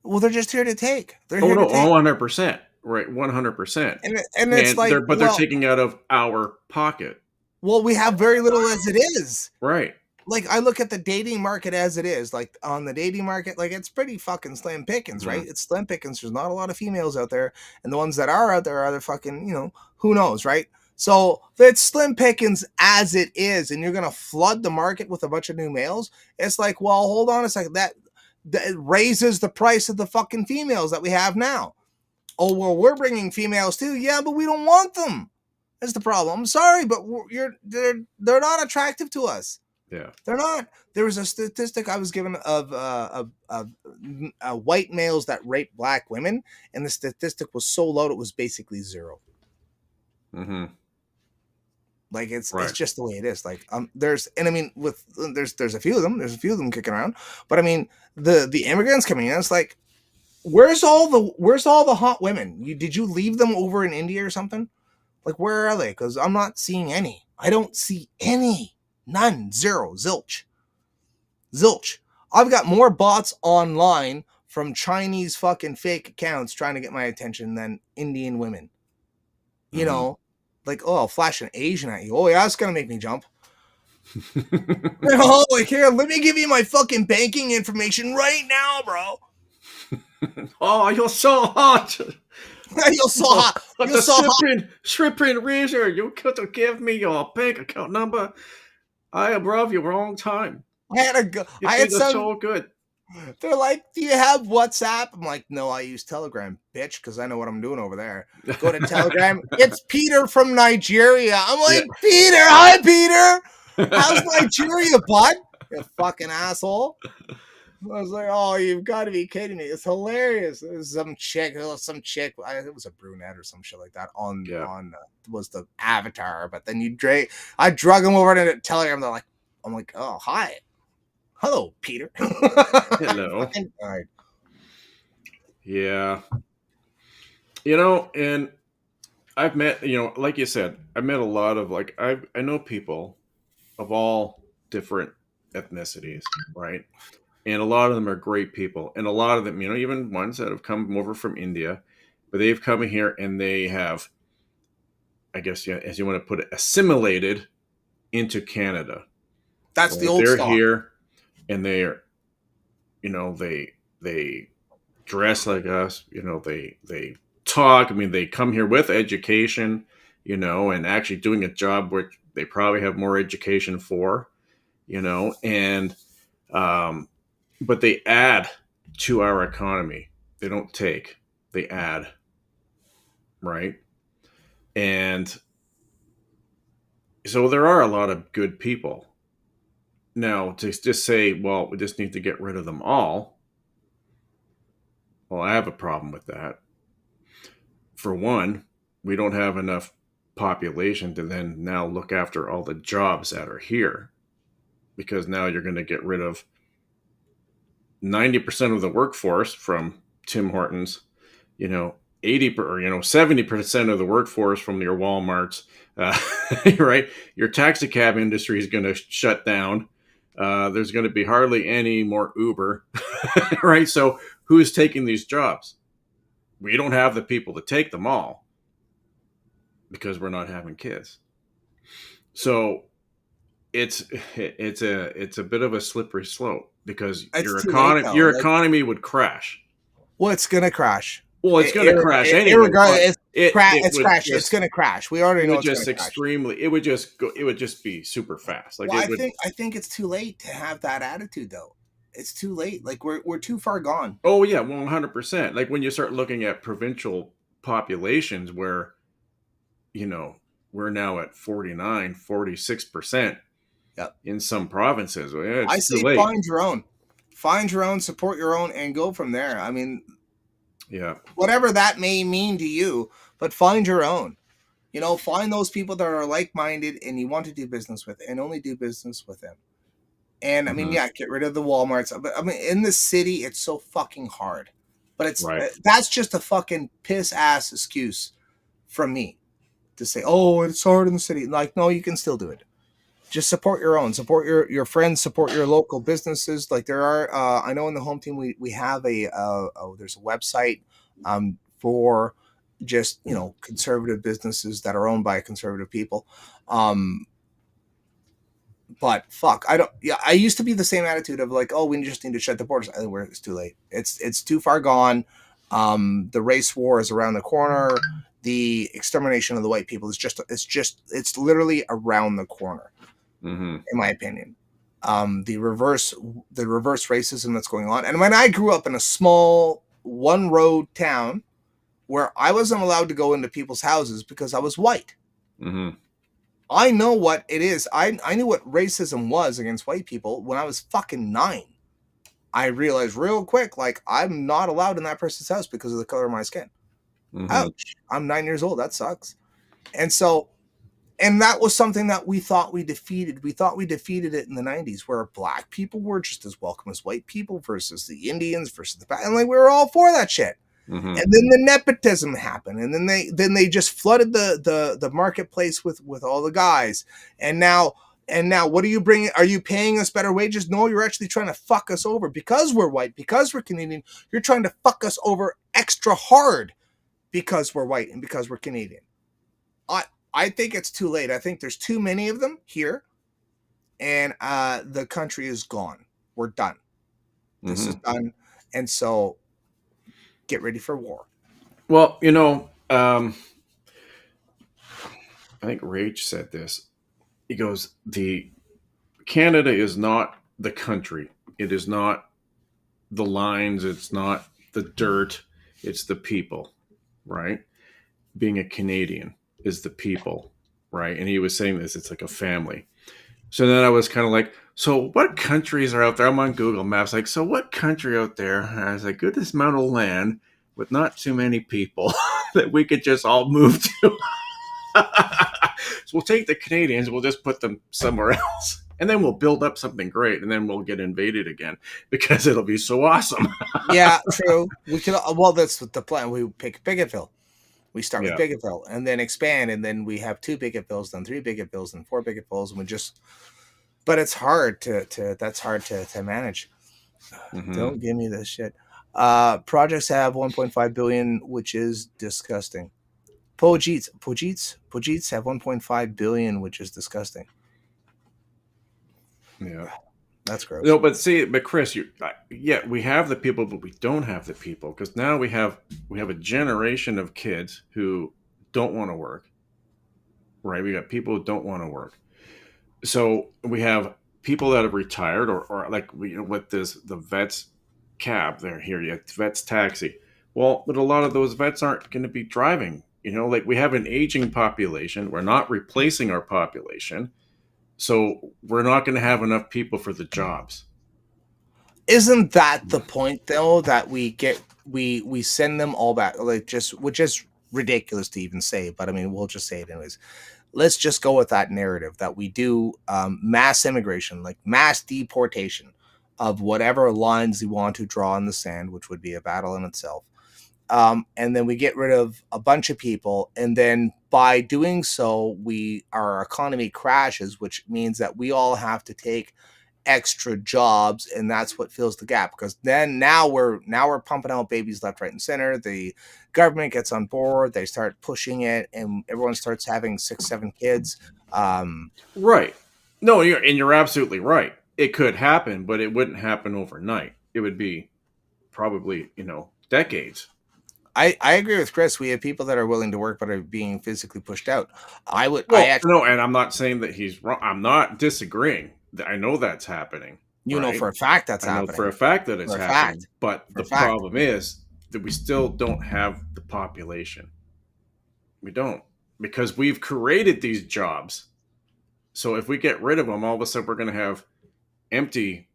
Well, they're just here to take. They're here to take. 100%. Right, 100%. And it's like, but they're taking out of our pocket. Well, we have very little as it is. Right. Like, I look at the dating market as it is. Like, on the dating market, like, it's pretty fucking slim pickings, right? It's slim pickings. There's not a lot of females out there. And the ones that are out there are the fucking, who knows, right? So, it's slim pickings as it is. And you're going to flood the market with a bunch of new males. It's like, well, hold on a second. That raises the price of the fucking females that we have now. Oh, well, we're bringing females too. Yeah, but we don't want them. That's the problem. I'm sorry, but they're not attractive to us. Yeah, they're not. There was a statistic I was given of white males that rape black women, and the statistic was so low it was basically 0. Mm-hmm. Like it's just the way it is. Like there's a few of them. There's a few of them kicking around, but I mean the immigrants coming in. It's like where's all the hot women? Did you leave them over in India or something? Like where are they? Because I'm not seeing any. I don't see any. None. 0. Zilch. I've got more bots online from Chinese fucking fake accounts trying to get my attention than Indian women. You know, like, oh, I'll flash an Asian at you. Oh, yeah, that's going to make me jump. Oh, like, here, let me give you my fucking banking information right now, bro. Oh, you're so hot. You're so hot. You're so hot. Shrimp razor, you could have given me your bank account number. I have robbed you wrong time. I had some so good. They're like, do you have WhatsApp? I'm like, no, I use Telegram, bitch, because I know what I'm doing over there. Go to Telegram. It's Peter from Nigeria. I'm like, yeah. Peter, hi, Peter. How's Nigeria, bud? You fucking asshole. I was like, oh, you've got to be kidding me. It's hilarious. There's some chick, it was a brunette or some shit like that was the avatar. But then I drug him over to Telegram. I'm like, oh, hi. Hello, Peter. Hello. Yeah. And I've met, like you said, I've met a lot of I know people of all different ethnicities, right? And a lot of them are great people. And a lot of them, even ones that have come over from India, but they've come here and they have, I guess, as you want to put it, assimilated into Canada. That's the old stock. They're here and they're, they dress like us, they talk. I mean, they come here with education, and actually doing a job where they probably have more education for, and, but they add to our economy. They don't take, they add. Right. And so there are a lot of good people. Now, to just say, well, we just need to get rid of them all. Well, I have a problem with that. For one, we don't have enough population to then now look after all the jobs that are here. Because now you're going to get rid of 90% of the workforce from Tim Hortons, 80 or 70% of the workforce from your Walmarts, right? Your taxi cab industry is going to shut down. There's going to be hardly any more Uber, right? So who's taking these jobs? We don't have the people to take them all because we're not having kids. So it's a bit of a slippery slope because your economy would crash. Well, it's going to crash. Well, it's going to crash anyway. It's crashing. It's going to crash. We already know it's going to crash. It would just go. It would just be super fast. Like I think it's too late to have that attitude, though. It's too late. Like we're too far gone. Oh yeah, 100%. Like when you start looking at provincial populations, where we're now at 46%. Yep. In some provinces. Well, yeah, I say find your own, support your own, and go from there. I mean, yeah, whatever that may mean to you, but find your own. Find those people that are like-minded and you want to do business with, and only do business with them. And I mean, get rid of the Walmarts. But I mean, in the city, it's so fucking hard. But that's just a fucking piss ass excuse from me to say, oh, it's hard in the city. Like, no, you can still do it. Just support your own, support your friends, support your local businesses. Like there are, I know in the home team we have there's a website for just conservative businesses that are owned by conservative people. But fuck, I used to be the same attitude of like, oh, we just need to shut the borders. I think it's too late. It's too far gone. The race war is around the corner. The extermination of the white people it's literally around the corner. In my opinion, the reverse racism that's going on. And when I grew up in a small one road town where I wasn't allowed to go into people's houses because I was white. I know what it is. I knew what racism was against white people when I was fucking 9. I realized real quick, like, I'm not allowed in that person's house because of the color of my skin. Ouch. I'm 9 years old. That sucks. And that was something that we thought we defeated. We thought we defeated it in the 90s, where black people were just as welcome as white people versus the Indians versus and like we were all for that shit. And then the nepotism happened, and then they just flooded the marketplace with all the guys. And now what are you bringing? Are you paying us better wages? No, you're actually trying to fuck us over because we're white, because we're Canadian. You're trying to fuck us over extra hard because we're white and because we're Canadian. I think it's too late. I think there's too many of them here, and the country is gone. We're done. This is done, and so get ready for war. Well, I think Rage said this. He goes, Canada is not the country. It is not the lines. It's not the dirt. It's the people, right? Being a Canadian is the people, right? And he was saying this, it's like a family. So then I was kind of like, so what countries are out there? I'm on Google Maps, like, so what country out there has a good amount of land with not too many people that we could just all move to? So we'll take the Canadians, we'll just put them somewhere else, and then we'll build up something great, and then we'll get invaded again because it'll be so awesome. Yeah, true. We could. Well, that's the plan. We pick Bigottville. We start with Bigottville and then expand, and then we have 2 Bigotvilles, then 3 Bigotvilles, then 4 Bigotvilles, and we just. But it's hard that's hard to manage. Don't give me this shit. Projects have 1.5 billion, which is disgusting. Pojits have 1.5 billion, which is disgusting. Yeah, that's gross. No, but Chris, we have the people, but we don't have the people, because now we have a generation of kids who don't want to work. Right, we got people who don't want to work. So we have people that have retired, or like with the vets cab there here, you have vets taxi. Well, but a lot of those vets aren't going to be driving. Like we have an aging population. We're not replacing our population. So we're not going to have enough people for the jobs. Isn't that the point, though, that we send them all back? Like, which is ridiculous to even say, but I mean, we'll just say it anyways. Let's just go with that narrative that we do mass immigration, like mass deportation of whatever lines we want to draw in the sand, which would be a battle in itself. And then we get rid of a bunch of people. And then by doing so, our economy crashes, which means that we all have to take extra jobs. And that's what fills the gap, because then now we're pumping out babies left, right, and center. The government gets on board. They start pushing it, and everyone starts having 6, 7 kids. Right. No, you're absolutely right. It could happen, but it wouldn't happen overnight. It would be probably, decades. I agree with Chris. We have people that are willing to work but are being physically pushed out. No, and I'm not saying that he's wrong. I'm not disagreeing. I know that's happening. You know right? for a fact that's I know happening. for a fact that it's For a happening. fact. But For a the fact. problem is that we still don't have the population. We don't, because we've created these jobs. So if we get rid of them, all of a sudden we're going to have empty,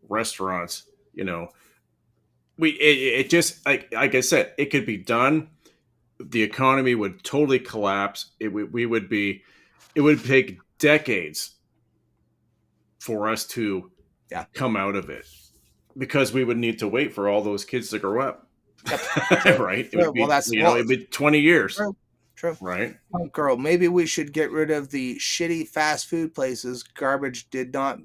restaurants. It just like I said, it could be done. The economy would totally collapse. It would take decades for us to come out of it, because we would need to wait for all those kids to grow up. Right? It would be, it'd be 20 years. True. Right? Girl, maybe we should get rid of the shitty fast food places. Garbage did not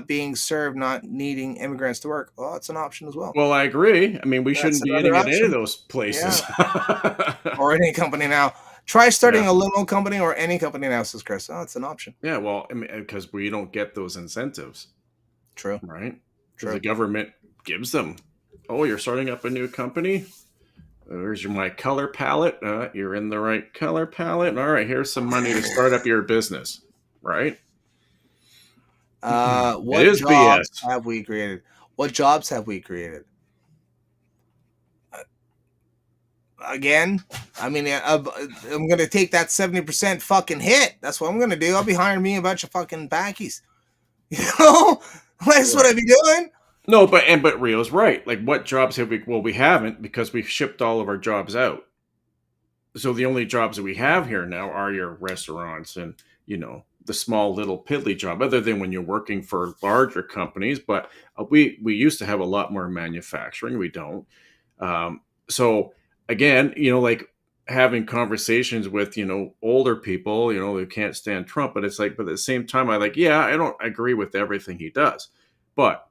being served, not needing immigrants to work. Well, it's an option as well. Well, I agree. I mean, we shouldn't be eating at any of those places. Yeah. Or any company now. Try starting a little company or any company now, says Chris. Oh, it's an option. Yeah, well, I mean, because we don't get those incentives. True. Right? True. The government gives them. Oh, you're starting up a new company? There's my color palette. You're in the right color palette. All right, here's some money to start up your business. Right? What jobs BS. Have we created? What jobs have we created? Again, I mean, I'm going to take that 70% fucking hit. That's what I'm going to do. I'll be hiring me a bunch of fucking backies. That's what I'd be doing. No, but Rio's right. Like, what jobs have we? Well, we haven't, because we've shipped all of our jobs out. So the only jobs that we have here now are your restaurants and, the small little piddly job, other than when you're working for larger companies. But we used to have a lot more manufacturing. We don't. So again, like having conversations with, older people, who can't stand Trump, but it's like, but at the same time, I don't agree with everything he does, but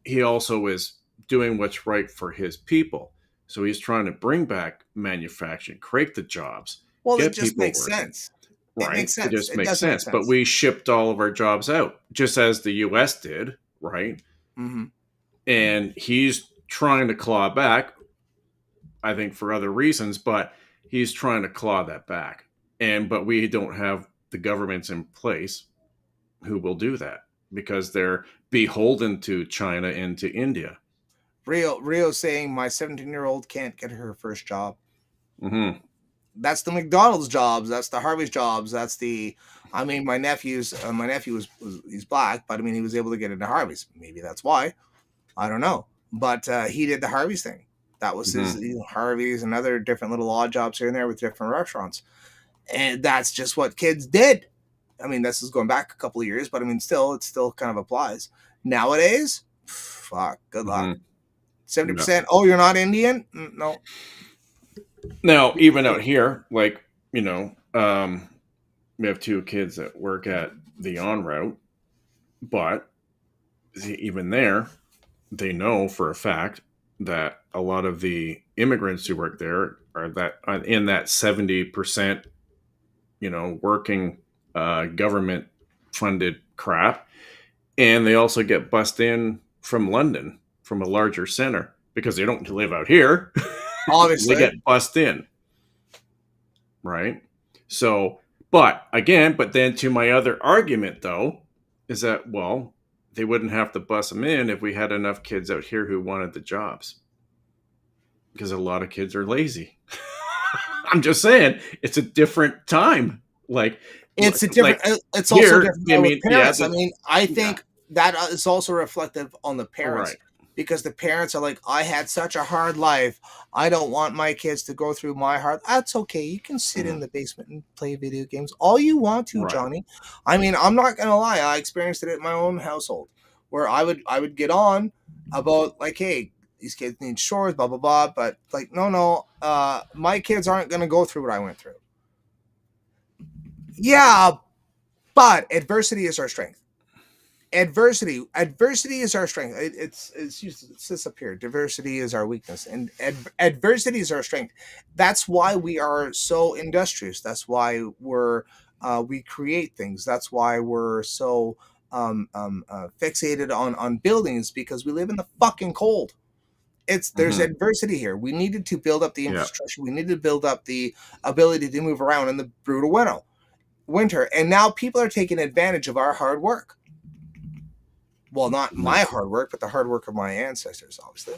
he also is doing what's right for his people. So he's trying to bring back manufacturing, create the jobs. Well, it just makes sense. Right. It makes sense. It just makes sense. But we shipped all of our jobs out, just as the U.S. did, right? Mm-hmm. And he's trying to claw back, I think for other reasons, but he's trying to claw that back. But we don't have the governments in place who will do that, because they're beholden to China and to India. Rio saying my 17-year-old can't get her first job. Mm-hmm. That's the McDonald's jobs. That's the Harvey's jobs. That's my nephew was he's black, but he was able to get into Harvey's. Maybe that's why. I don't know. But he did the Harvey's thing. That was his Harvey's and other different little odd jobs here and there with different restaurants. And that's just what kids did. This is going back a couple of years, but it still kind of applies. Nowadays, fuck, good luck. 70%. Oh, you're not Indian? No. Now, even out here, we have two kids that work at the en route, but even there, they know for a fact that a lot of the immigrants who work there are in that 70%, working government funded crap. And they also get bussed in from London, from a larger center, because they don't live out here. Obviously. They get bussed in. Right? So, but then to my other argument, though, is that, well, they wouldn't have to bus them in if we had enough kids out here who wanted the jobs. Because a lot of kids are lazy. I'm just saying, it's a different time. It's also different with parents. I think that is also reflective on the parents. Right. Because the parents are like, I had such a hard life. I don't want my kids to go through my hard. That's okay. You can sit in the basement and play video games all you want to, Johnny. I'm not gonna lie. I experienced it in my own household, where I would get on about hey, these kids need chores, blah blah blah. But no, my kids aren't gonna go through what I went through. Yeah, but adversity is our strength. Adversity is our strength. It's this up here. Diversity is our weakness, and adversity is our strength. That's why we are so industrious. That's why we create things. That's why we're so fixated on buildings, because we live in the fucking cold. There's adversity here. We needed to build up the infrastructure. We needed to build up the ability to move around in the brutal winter. And now people are taking advantage of our hard work. Well, not my hard work, but the hard work of my ancestors, obviously.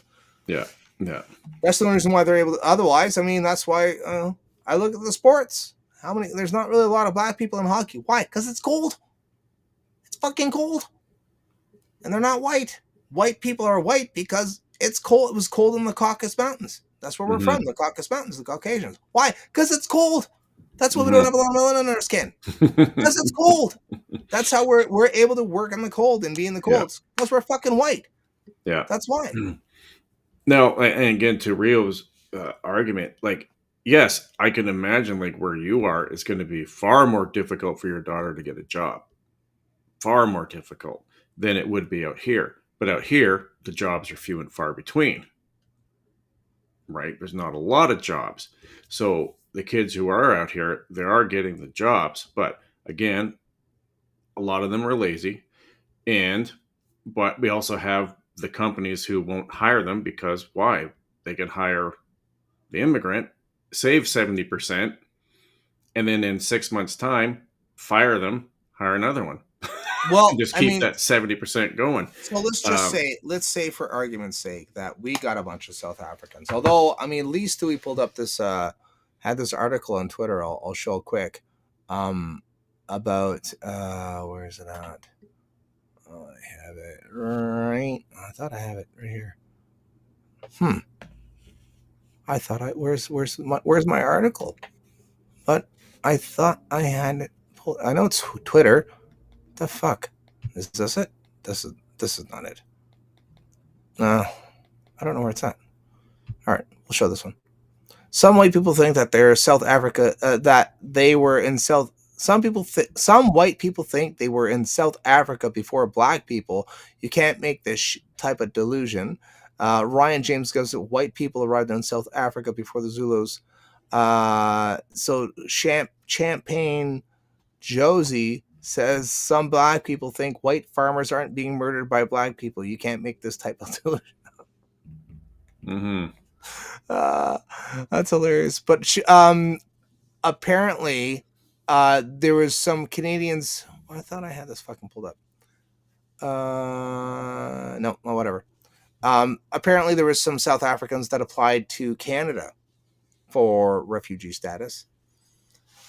Yeah. Yeah. That's the only reason why they're able to. Otherwise, I mean, that's why I look at the sports. There's not really a lot of black people in hockey. Why? Because it's cold. It's fucking cold. And they're not white. White people are white because it's cold. It was cold in the Caucasus Mountains. That's where we're from, the Caucasus Mountains, the Caucasians. Why? Because it's cold. That's why we don't have a lot of melanin in our skin. Because it's cold. That's how we're able to work in the cold and be in the cold. Because we're fucking white. Yeah. That's why. Now, and again, to Rio's argument, like, yes, I can imagine like where you are, it's going to be far more difficult for your daughter to get a job. Far more difficult than it would be out here. But out here, the jobs are few and far between. Right? There's not a lot of jobs. So the kids who are out here, they are getting the jobs. But again, a lot of them are lazy. But we also have the companies who won't hire them because why? They can hire the immigrant, save 70%, and then in 6 months' time, fire them, hire another one. Well, just keep that 70% going. So let's say for argument's sake that we got a bunch of South Africans. Although, I mean, Lee Stewie pulled up this, had this article on Twitter. I'll show it quick. About where is it at? Oh, I have it right. I thought I have it right here. I thought where's my article? But I thought I had it pulled. I know it's Twitter. The fuck? Is this it? This is not it. I don't know where it's at. All right, we'll show this one. Some white people think that they're South Africa. That they were in South. Some white people think they were in South Africa before black people. You can't make this type of delusion. Ryan James goes that white people arrived in South Africa before the Zulus. So Champagne Josie says some black people think white farmers aren't being murdered by black people. You can't make this type of delusion. That's hilarious. But apparently, there was some Canadians. I thought I had this fucking pulled up. No, whatever. Apparently, there was some South Africans that applied to Canada for refugee status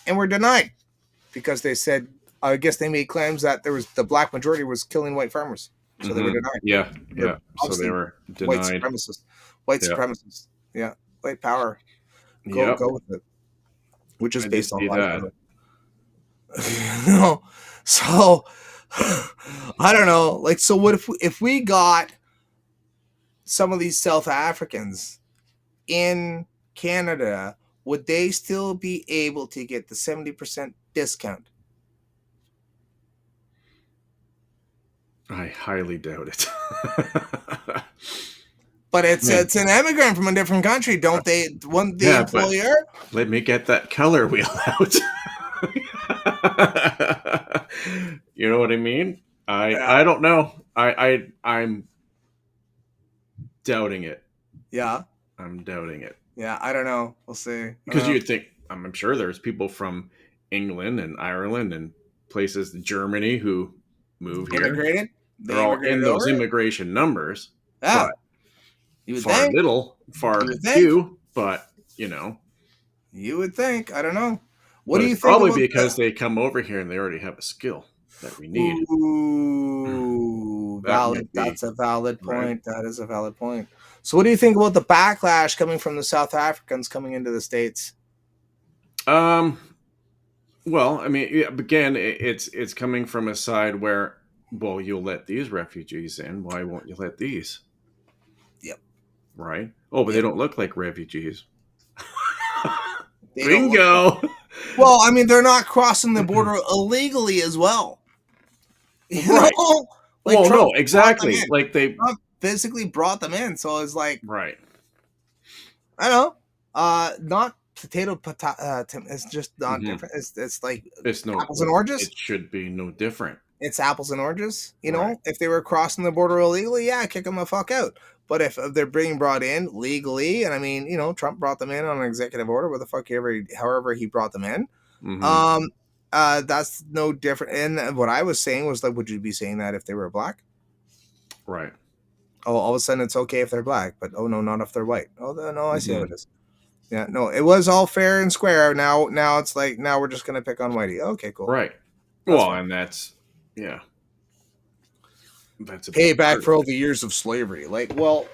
and were denied because they said, I guess they made claims that the black majority was killing white farmers. So they were denied. Yeah. So they were denied. White supremacists. Yeah. White power. Go with it. Which is based on that. So I don't know. Like, so what if we got some of these South Africans in Canada, would they still be able to get the 70% discount? I highly doubt it. But it's an immigrant from a different country. Don't they want the employer? Let me get that color wheel out. You know what I mean? I don't know. I'm doubting it. Yeah. I'm doubting it. Yeah, I don't know. We'll see. Because you'd think, I'm sure there's people from England and Ireland and places, Germany, who move here. Immigrated? They're all in those immigration numbers. Yeah. You would think. Far few, but, you know. You would think. I don't know. What do you think? Probably because they come over here and they already have a skill that we need. Ooh, valid. That's a valid point. Right? That is a valid point. So what do you think about the backlash coming from the South Africans coming into the States? Well, I mean, again, it's coming from a side where, well, you'll let these refugees in. Why won't you let these? Yep. Right? Oh, but they don't look like refugees. Bingo! Well, I mean, they're not crossing the border illegally as well. You right. know? Like well, no, exactly. Like Trump physically brought them in. So it's like... Right. I don't know. Not potato. It's just not different. It's like apples and oranges. It should be no different. It's apples and oranges. You know, if they were crossing the border illegally, yeah, kick them the fuck out. But if they're being brought in legally, and I mean, you know, Trump brought them in on an executive order, where the fuck however he brought them in, that's no different. And what I was saying was like, would you be saying that if they were black? Right. Oh, all of a sudden it's okay if they're black, but oh no, not if they're white. Oh no, I see how it is. Yeah, no, it was all fair and square. Now it's like now we're just gonna pick on whitey. Okay, cool. Right. That's well, fine. And that's that's a payback for all the years of slavery. Like, well,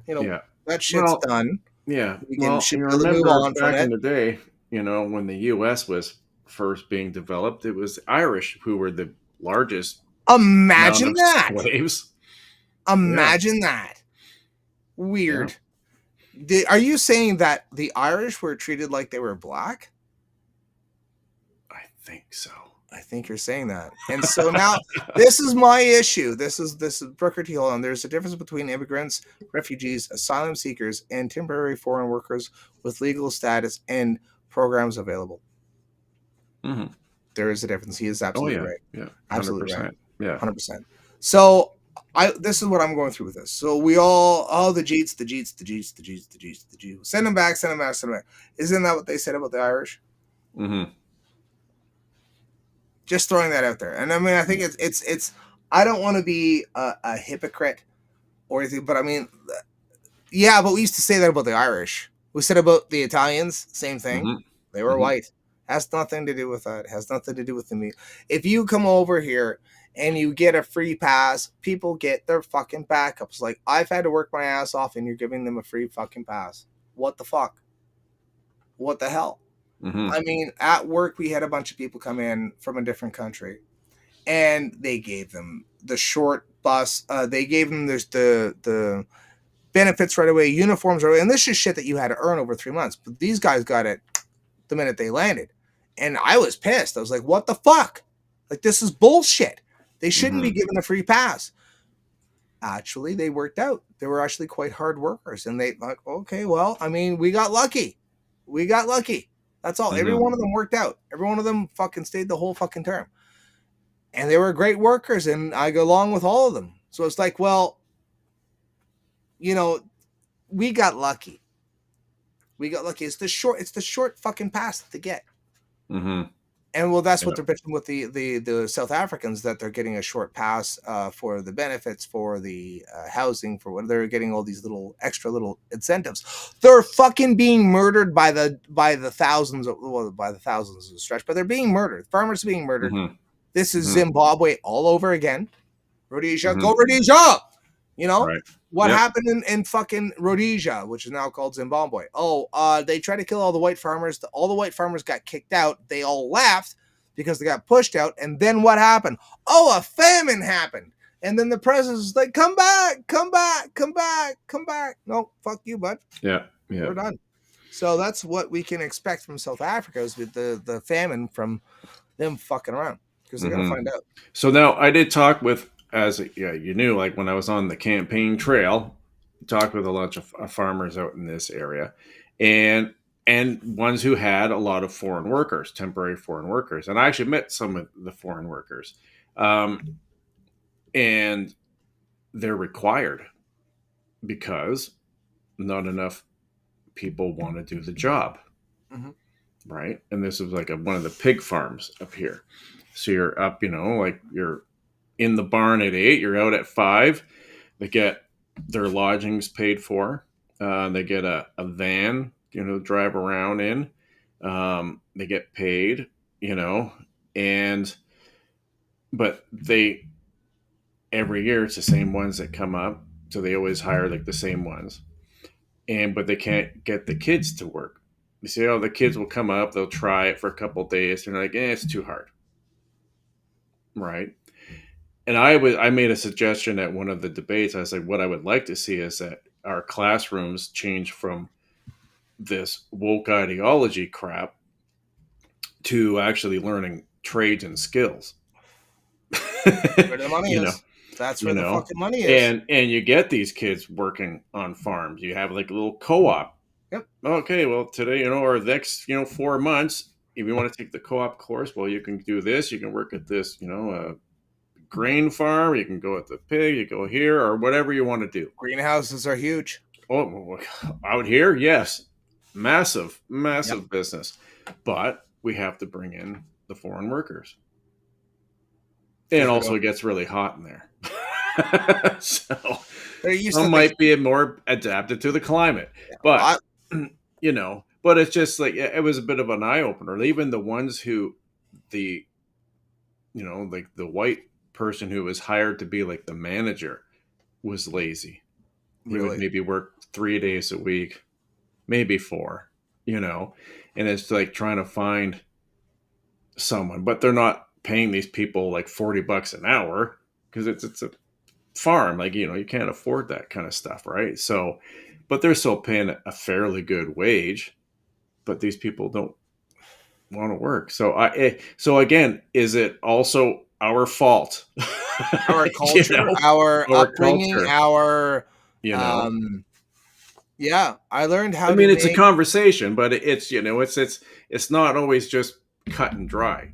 you know, that shit's done. Yeah. We can remember back in the day, you know, when the U.S. was first being developed, it was Irish who were the largest. Imagine that. Slaves. Imagine that. Weird. Yeah. Are you saying that the Irish were treated like they were black? I think so. I think you're saying that. And so now this is my issue. This is Brooker T. Hold on. There's a difference between immigrants, refugees, asylum seekers, and temporary foreign workers with legal status and programs available. Mm-hmm. There is a difference. He is absolutely right. Yeah. 100%. Absolutely right. Yeah. 100%. So this is what I'm going through with this. So we all, the Jeets. Send them back. Isn't that what they said about the Irish? Mm-hmm. Just throwing that out there. And I mean, I think it's I don't want to be a hypocrite or anything, but I mean, yeah, but we used to say that about the Irish. We said about the Italians, same thing. Mm-hmm. They were white. Has nothing to do with that. Has nothing to do with me. If you come over here and you get a free pass, people get their fucking backups. Like, I've had to work my ass off and you're giving them a free fucking pass. What the fuck? What the hell? Mm-hmm. I mean, at work, we had a bunch of people come in from a different country, and they gave them the short bus. They gave them the benefits right away, uniforms right away. And this is shit that you had to earn over 3 months. But these guys got it the minute they landed. And I was pissed. I was like, what the fuck? Like, this is bullshit. They shouldn't be given a free pass. Actually, they worked out. They were actually quite hard workers. And they like, okay, well, I mean, we got lucky. That's all. Mm-hmm. Every one of them worked out. Every one of them fucking stayed the whole fucking term. And they were great workers, and I go along with all of them. So it's like, well, you know, we got lucky. It's the short fucking pass to get. Mm-hmm. And well, that's what they're bitching with the South Africans, that they're getting a short pass for the benefits, for the housing, for what they're getting all these little extra little incentives. They're fucking being murdered by the thousands. By the thousands is a stretch, but they're being murdered. Farmers are being murdered. Mm-hmm. This is Zimbabwe all over again. Rhodesia, go Rhodesia! You know what happened in fucking Rhodesia, which is now called Zimbabwe. They tried to kill all the white farmers. All the white farmers got kicked out. They all left because they got pushed out. And then what happened? A famine happened. And then the president was like, come back. No, fuck you, bud. Yeah. We're done. So that's what we can expect from South Africa, is with the famine from them fucking around, because they're going to find out. So now I did talk with, you knew, like when I was on the campaign trail, talked with a bunch of farmers out in this area, and ones who had a lot of foreign workers, temporary foreign workers. And I actually met some of the foreign workers, and they're required because not enough people want to do the job. Mm-hmm. Right. And this is like one of the pig farms up here. So you're up, like you're in the barn at 8, you're out at 5. They get their lodgings paid for. They get a van, to drive around in. They get paid, but every year it's the same ones that come up. So they always hire like the same ones. But they can't get the kids to work. You see, the kids will come up, they'll try it for a couple of days, and they're like, it's too hard. Right. And I made a suggestion at one of the debates. I was like, what I would like to see is that our classrooms change from this woke ideology crap to actually learning trades and skills. Where the money is. That's where the fucking money is. And you get these kids working on farms. You have like a little co-op. Yep. Okay, well, today, or the next, 4 months, if you want to take the co-op course, well, you can do this. You can work at this, grain farm, you can go with the pig, you go here, or whatever you want to do. Greenhouses are huge. Oh, out here, yes, massive business, but we have to bring in the foreign workers. And also, it gets really hot in there, so some might be more adapted to the climate. But but it's just like it was a bit of an eye opener. Even the ones who like the white person who was hired to be like the manager was lazy. He would maybe work 3 days a week, maybe 4, and it's like trying to find someone, but they're not paying these people like $40 an hour because it's a farm. Like, you can't afford that kind of stuff. Right. So, but they're still paying a fairly good wage, but these people don't want to work. So so again, is it also our fault? Our culture, our upbringing, culture. Yeah, I learned how. I mean, it's a conversation, but it's it's not always just cut and dry.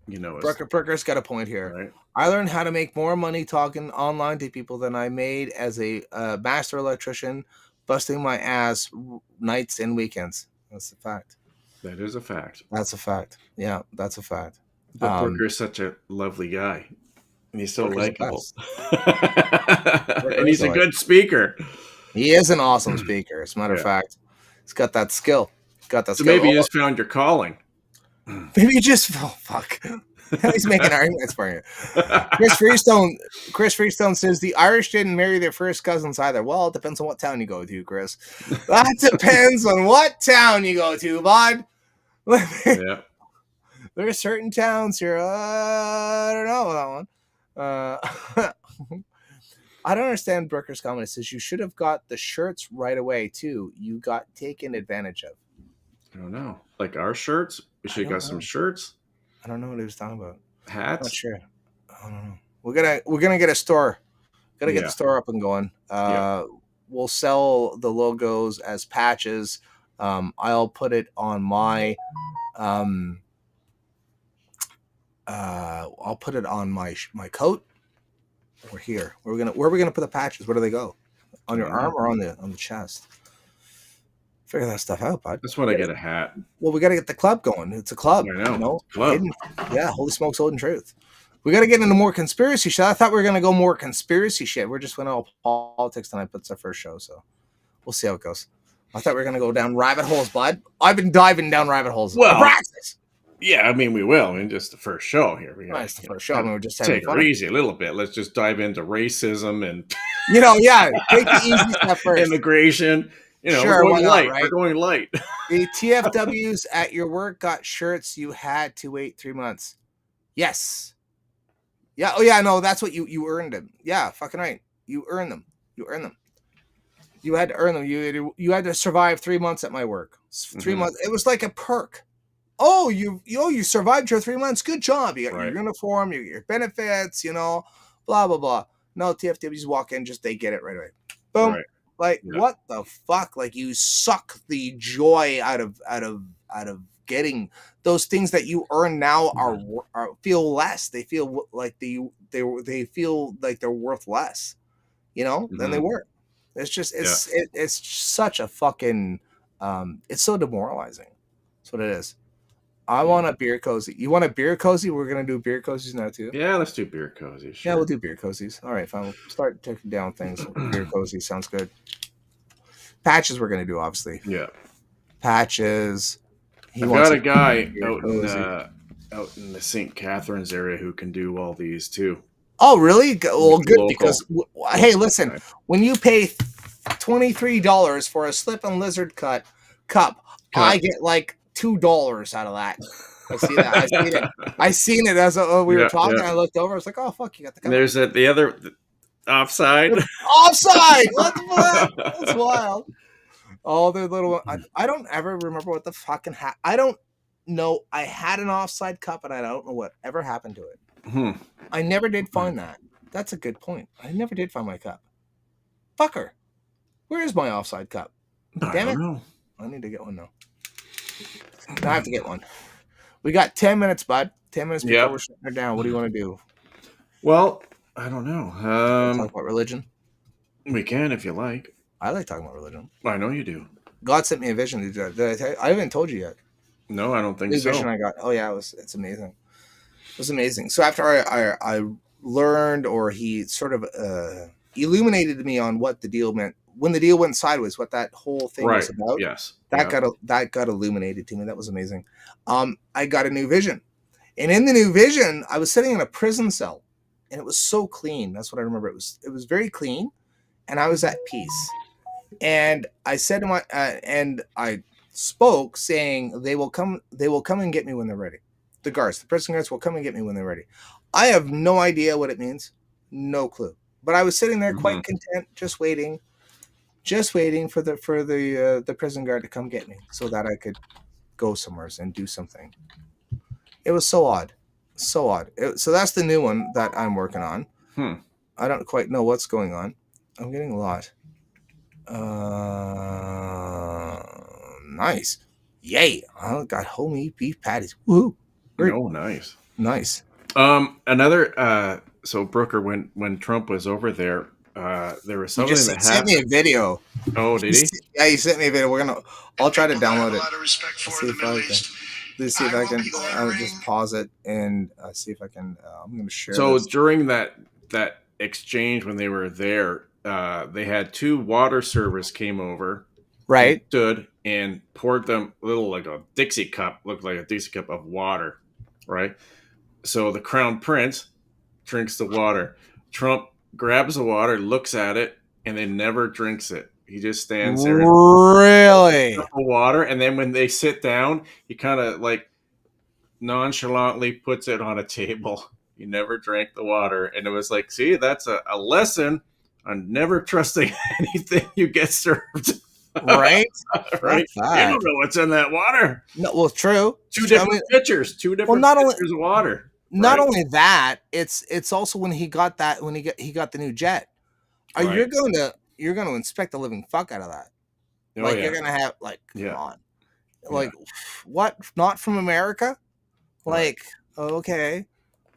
Brooker's got a point here. Right? I learned how to make more money talking online to people than I made as a master electrician, busting my ass nights and weekends. That's a fact. That is a fact. That's a fact. Yeah, that's a fact. But Brooker's such a lovely guy. And he's so likable. And he's a good speaker. He is an awesome speaker. As a matter of fact, he's got that skill. Maybe you just found your calling. Maybe you just fuck. He's making arguments for you. Chris Freestone says the Irish didn't marry their first cousins either. Well, it depends on what town you go to, Chris. That depends on what town you go to, bud. Yeah. There are certain towns here. I don't know that one. I don't understand Brooker's comment. It says you should have got the shirts right away too. You got taken advantage of. I don't know. Like our shirts? We should have got some shirts. I don't know what he was talking about. Hats? Not sure. I don't know. We're gonna get a store. Gotta get the store up and going. We'll sell the logos as patches. I'll put it on my I'll put it on my coat or here. Where are we gonna put the patches? Where do they go? On your arm or on the chest? Figure that stuff out, bud. That's when I get a hat. Well, we got to get the club going. It's a club. I know. Club. Holy smokes, Holding Truth. We got to get into more conspiracy shit. I thought we were going to go more conspiracy shit. We're just went all politics tonight, but it's our first show, so we'll see how it goes. I thought we were going to go down rabbit holes, bud. I've been diving down rabbit holes. Well, practice. Yeah, I mean, we will. I mean, just the first show here. It's the first show. I mean, we're just take it easy a little bit. Let's just dive into racism and take the easy stuff first. Immigration. Sure, we're going light. Right? We're going light. The TFWs at your work got shirts. You had to wait 3 months. Yes. Yeah. Oh, yeah. No, that's what you earned them. Yeah, fucking right. You earned them. You earned them. You had to earn them. You had to survive 3 months at my work. 3 months. It was like a perk. Oh, you survived your 3 months. Good job. You got your uniform. You get your benefits. Blah blah blah. No, TFWs walk in. They get it right away. Boom. Right. Like what the fuck? Like you suck the joy out of getting those things that you earn now are feel less. They feel like they feel like they're worth less, than they were. It's just it's such a fucking it's so demoralizing. That's what it is. I want a beer cozy. You want a beer cozy? We're gonna do beer cozies now too. Yeah, let's do beer cozies. Sure. Yeah, we'll do beer cozies. All right, fine. We'll start taking down things. Beer cozies sounds good. Patches we're gonna do, obviously. Yeah. Patches. I've got a guy out in the St. Catharines area who can do all these too. Oh, really? Well, good because hey, listen, when you pay $23 for a slip and lizard cup, I get like $2 out of that. I see that. I seen it as we were talking. I looked over. I was like, "Oh fuck, you got the cup." There's the other offside. Offside. That's wild. Oh, the little. I don't ever remember what the fucking I don't know. I had an offside cup, and I don't know what ever happened to it. I never did find that. That's a good point. I never did find my cup. Fucker, where is my offside cup? Damn it! I need to get one now. I have to get one. We got 10 minutes, bud. 10 minutes before we're shutting her down. What do you want to do? Well, I don't know. Talk about religion. We can if you like. I like talking about religion. I know you do. God sent me a vision. Did I tell you? I haven't told you yet. No, I don't think The so. vision I got. Oh yeah, it's amazing. It was amazing. So after I learned, or he sort of illuminated me on what the deal meant when the deal went sideways, what that whole thing was about. Yes. That got illuminated to me. That was amazing. I got a new vision, and in the new vision, I was sitting in a prison cell, and it was so clean. That's what I remember. It was very clean, and I was at peace. And I said to and I spoke, saying, they will come and get me when they're ready. The prison guards will come and get me when they're ready. I have no idea what it means, no clue. But I was sitting there quite content, just waiting for the prison guard to come get me, so that I could go somewhere and do something. It was so odd, so odd. So that's the new one that I'm working on. I don't quite know what's going on. I'm getting a lot. Nice. Yay. I got homemade beef patties. Woo. Oh, nice. Nice. Another so Brooker, when Trump was over there, there was something that sent me a video. Oh, did he? Yeah, he sent me a video. I'll try to download it. Let's see if I can I'll just pause it and see if I can I'm going to share this. During that exchange when they were there, they had two water servers came over, right? Stood and poured them like a Dixie cup, looked like a Dixie cup of water, right? So the crown prince drinks the water. Trump grabs the water, looks at it, and then never drinks it. He just stands there. Really? The water, and then when they sit down, he kind of like nonchalantly puts it on a table. He never drank the water, and it was like, see, that's a lesson on never trusting anything you get served. Right? Right? You don't know what's in that water. No, well, true. Two different pitchers of water. Not only that, it's also when he got he got the new jet. You're going to inspect the living fuck out of that. You're going to have come on. What? Not from America? Okay.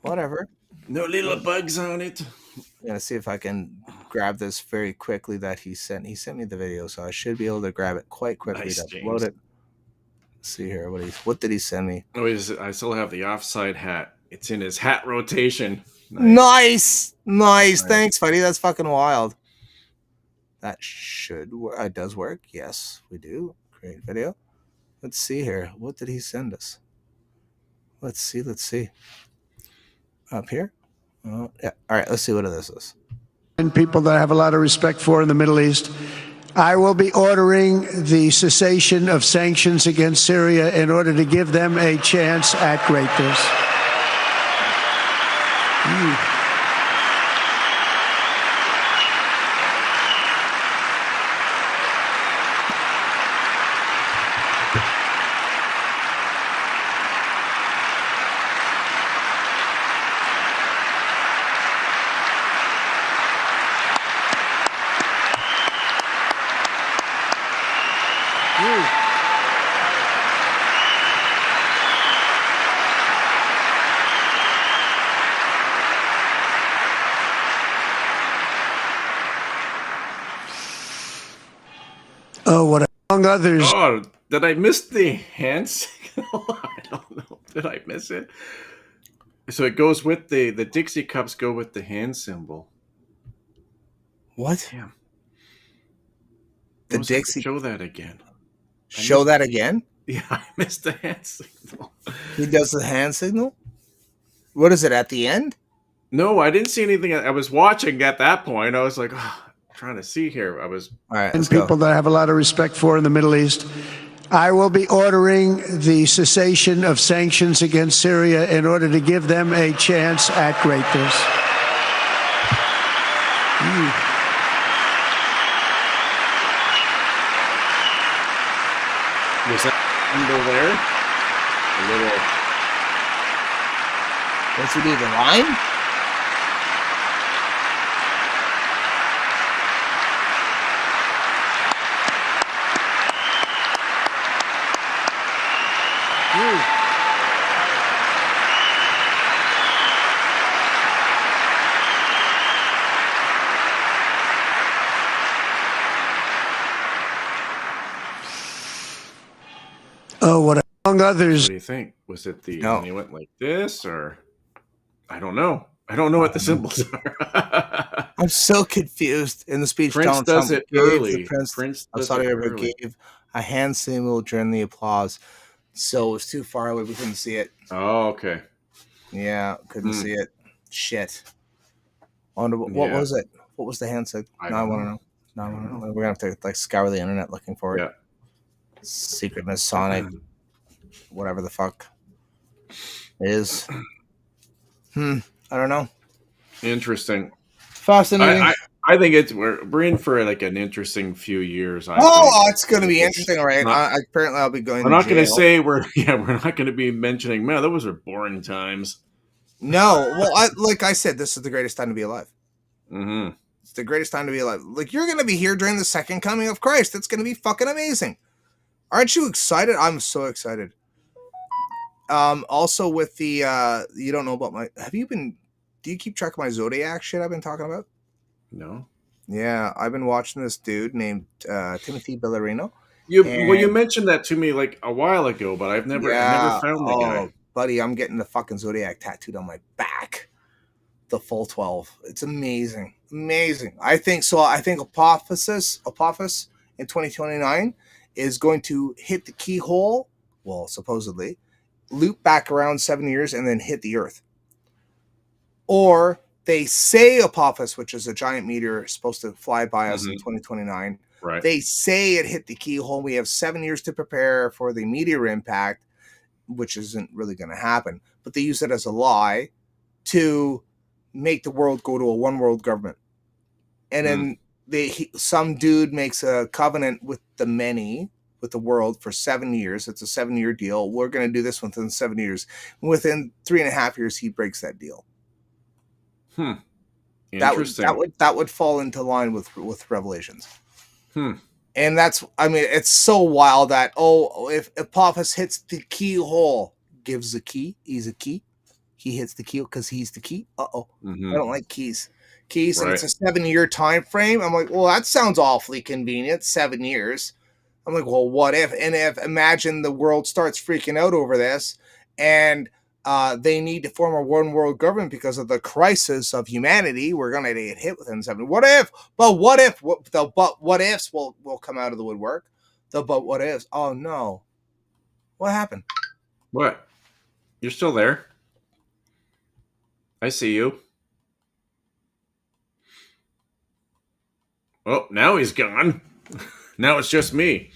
Whatever. No little bugs on it. Yeah, see if I can grab this very quickly that he sent. He sent me the video, so I should be able to grab it quite quickly to upload it. Let's see here. What did he send me? Oh, I still have the offside hat. It's in his hat rotation. Nice. Thanks, buddy. That's fucking wild. That should work. It does work. Yes, we do. Create video. Let's see here. What did he send us? Let's see. Up here? Yeah. All right. Let's see what this is. And people that I have a lot of respect for in the Middle East. I will be ordering the cessation of sanctions against Syria in order to give them a chance at greatness. Oh, what among others. Oh, did I miss the hand signal? I don't know. Did I miss it? So it goes with the Dixie cups go with the hand symbol. What? Damn. The Dixie. Show that again. Show that again? Yeah, I missed the hand signal. He does the hand signal? What is it, at the end? No, I didn't see anything. I was watching at that point. I was like, trying to see here. All right, and people that I have a lot of respect for in the Middle East. I will be ordering the cessation of sanctions against Syria in order to give them a chance at greatness. Was that symbol there? A little. What's he do? The line? among others. What do you think? Was it when he went like this, or I don't know. I don't know what the symbols are. I'm so confused. In the speech, Prince Donald does Trump it gave early. the Prince Prince of does Saudi it Arabia early. gave a hand signal during the applause. So it was too far away. We couldn't see it. Oh, okay. Yeah, couldn't see it. Shit. What was it? What was the hand signal? I want to know. No, I want to know. We're gonna have to scour the internet looking for it. Yeah. Secret Masonic, whatever the fuck it is. I don't know. Interesting. Fascinating. I think we're in for like an interesting few years. It's going to be interesting, all right? Apparently, I'll be going. We're not going to say we're not going to be mentioning. Man, those were boring times. No, well, like I said, this is the greatest time to be alive. Mm-hmm. It's the greatest time to be alive. Like, you're going to be here during the second coming of Christ. It's going to be fucking amazing. Aren't you excited? I'm so excited. Also with the you don't know about do you keep track of my Zodiac shit I've been talking about? No. Yeah, I've been watching this dude named Timothy Ballerino. You mentioned that to me like a while ago, but I've never found the guy. Buddy, I'm getting the fucking Zodiac tattooed on my back. The full 12. It's amazing. Amazing. I think Apophis in 2029 is going to hit the keyhole, well, supposedly, loop back around 7 years and then hit the Earth. Or they say Apophis, which is a giant meteor supposed to fly by us in 2029. Right. They say it hit the keyhole. We have 7 years to prepare for the meteor impact, which isn't really going to happen. But they use it as a lie to make the world go to a one world government. And then some dude makes a covenant with the world for 7 years. It's a 7-year deal. We're going to do this within 7 years. Within 3.5 years, he breaks that deal. Interesting. That would fall into line with Revelations. And it's so wild that if Apophis hits the keyhole, gives the key, he's a key. He hits the key because he's the key. I don't like keys. Right. And it's a 7-year time frame. I'm like, well, that sounds awfully convenient. 7 years. I'm like, well, what if? And imagine the world starts freaking out over this, and they need to form a one world government because of the crisis of humanity. We're gonna get hit within 7. What if? But what if? The but what ifs will come out of the woodwork. The but what ifs. Oh no! What happened? What? You're still there? I see you. Oh, now he's gone. Now it's just me.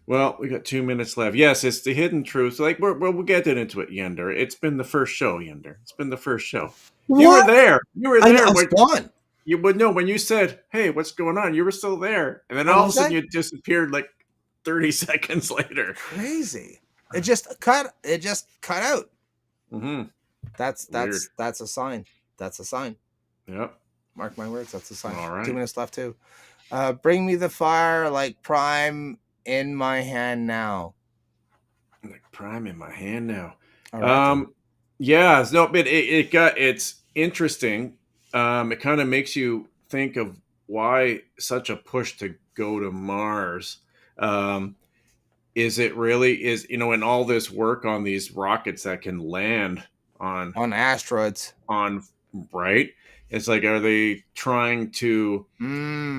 Well, we got 2 minutes left. Yes, it's the hidden truth. Like we'll get into it, Yender. It's been the first show, Yender. It's been the first show. What? You were there. I was gone. You would know when you said, "Hey, what's going on?" You were still there, and then all of a sudden you disappeared like 30 seconds later. Crazy. It just cut out. Mm-hmm. That's a sign. That's a sign. Yep. Mark my words. That's a sign. All right. 2 minutes left too. Bring me the fire like Prime in my hand now. Like Prime in my hand now. Right, yeah. No, but it's interesting. It kind of makes you think of why such a push to go to Mars. Is it really in all this work on these rockets that can land on asteroids right? It's like, are they trying to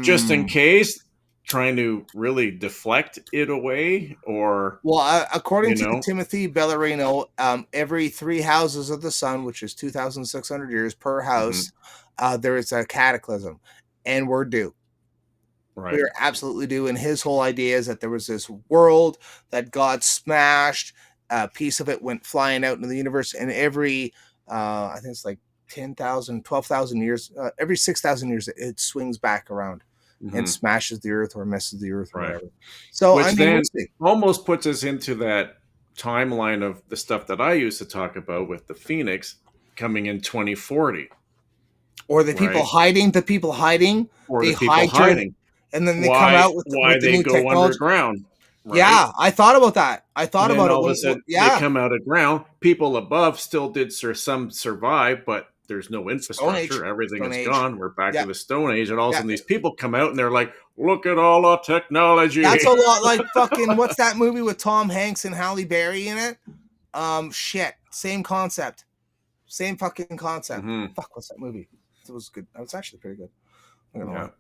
just in case trying to really deflect it away, or according to Timothy Ballerino, every 3 houses of the sun, which is 2,600 years per house, there is a cataclysm, and we're due. Right. We're absolutely due. And his whole idea is that there was this world that God smashed. A piece of it went flying out into the universe, and every I think it's like 10,000, 12,000 years, every 6,000 years, it swings back around and smashes the earth or messes the earth or whatever. So which then almost puts us into that timeline of the stuff that I used to talk about with the Phoenix coming in 2040. Or the people hiding, or the people hiding. And then they come out with why they the go underground. Right? Yeah, I thought about that. I thought about it. All of a sudden, they come out of ground. People above still did some survive, but there's no infrastructure. Everything is gone. We're back to the Stone Age, and all of a sudden these people come out and they're like, Look at all our technology. That's a lot like fucking, what's that movie with Tom Hanks and Halle Berry in it? Shit. Same concept. Same fucking concept. Fuck, what's that movie? It was good. It was actually pretty good. Yeah.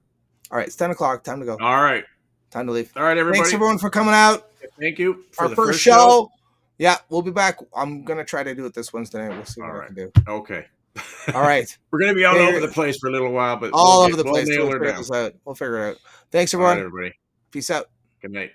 All right, it's 10 o'clock. Time to go. All right. Time to leave. All right, everybody. Thanks, everyone, for coming out. Thank you for our the first show. Yeah, we'll be back. I'm going to try to do it this Wednesday night. We'll see what I can do. Okay. All right. We're going to be all over the place for a little while, but all over the place. We'll We'll figure it out. Thanks, everyone. All right, everybody. Peace out. Good night.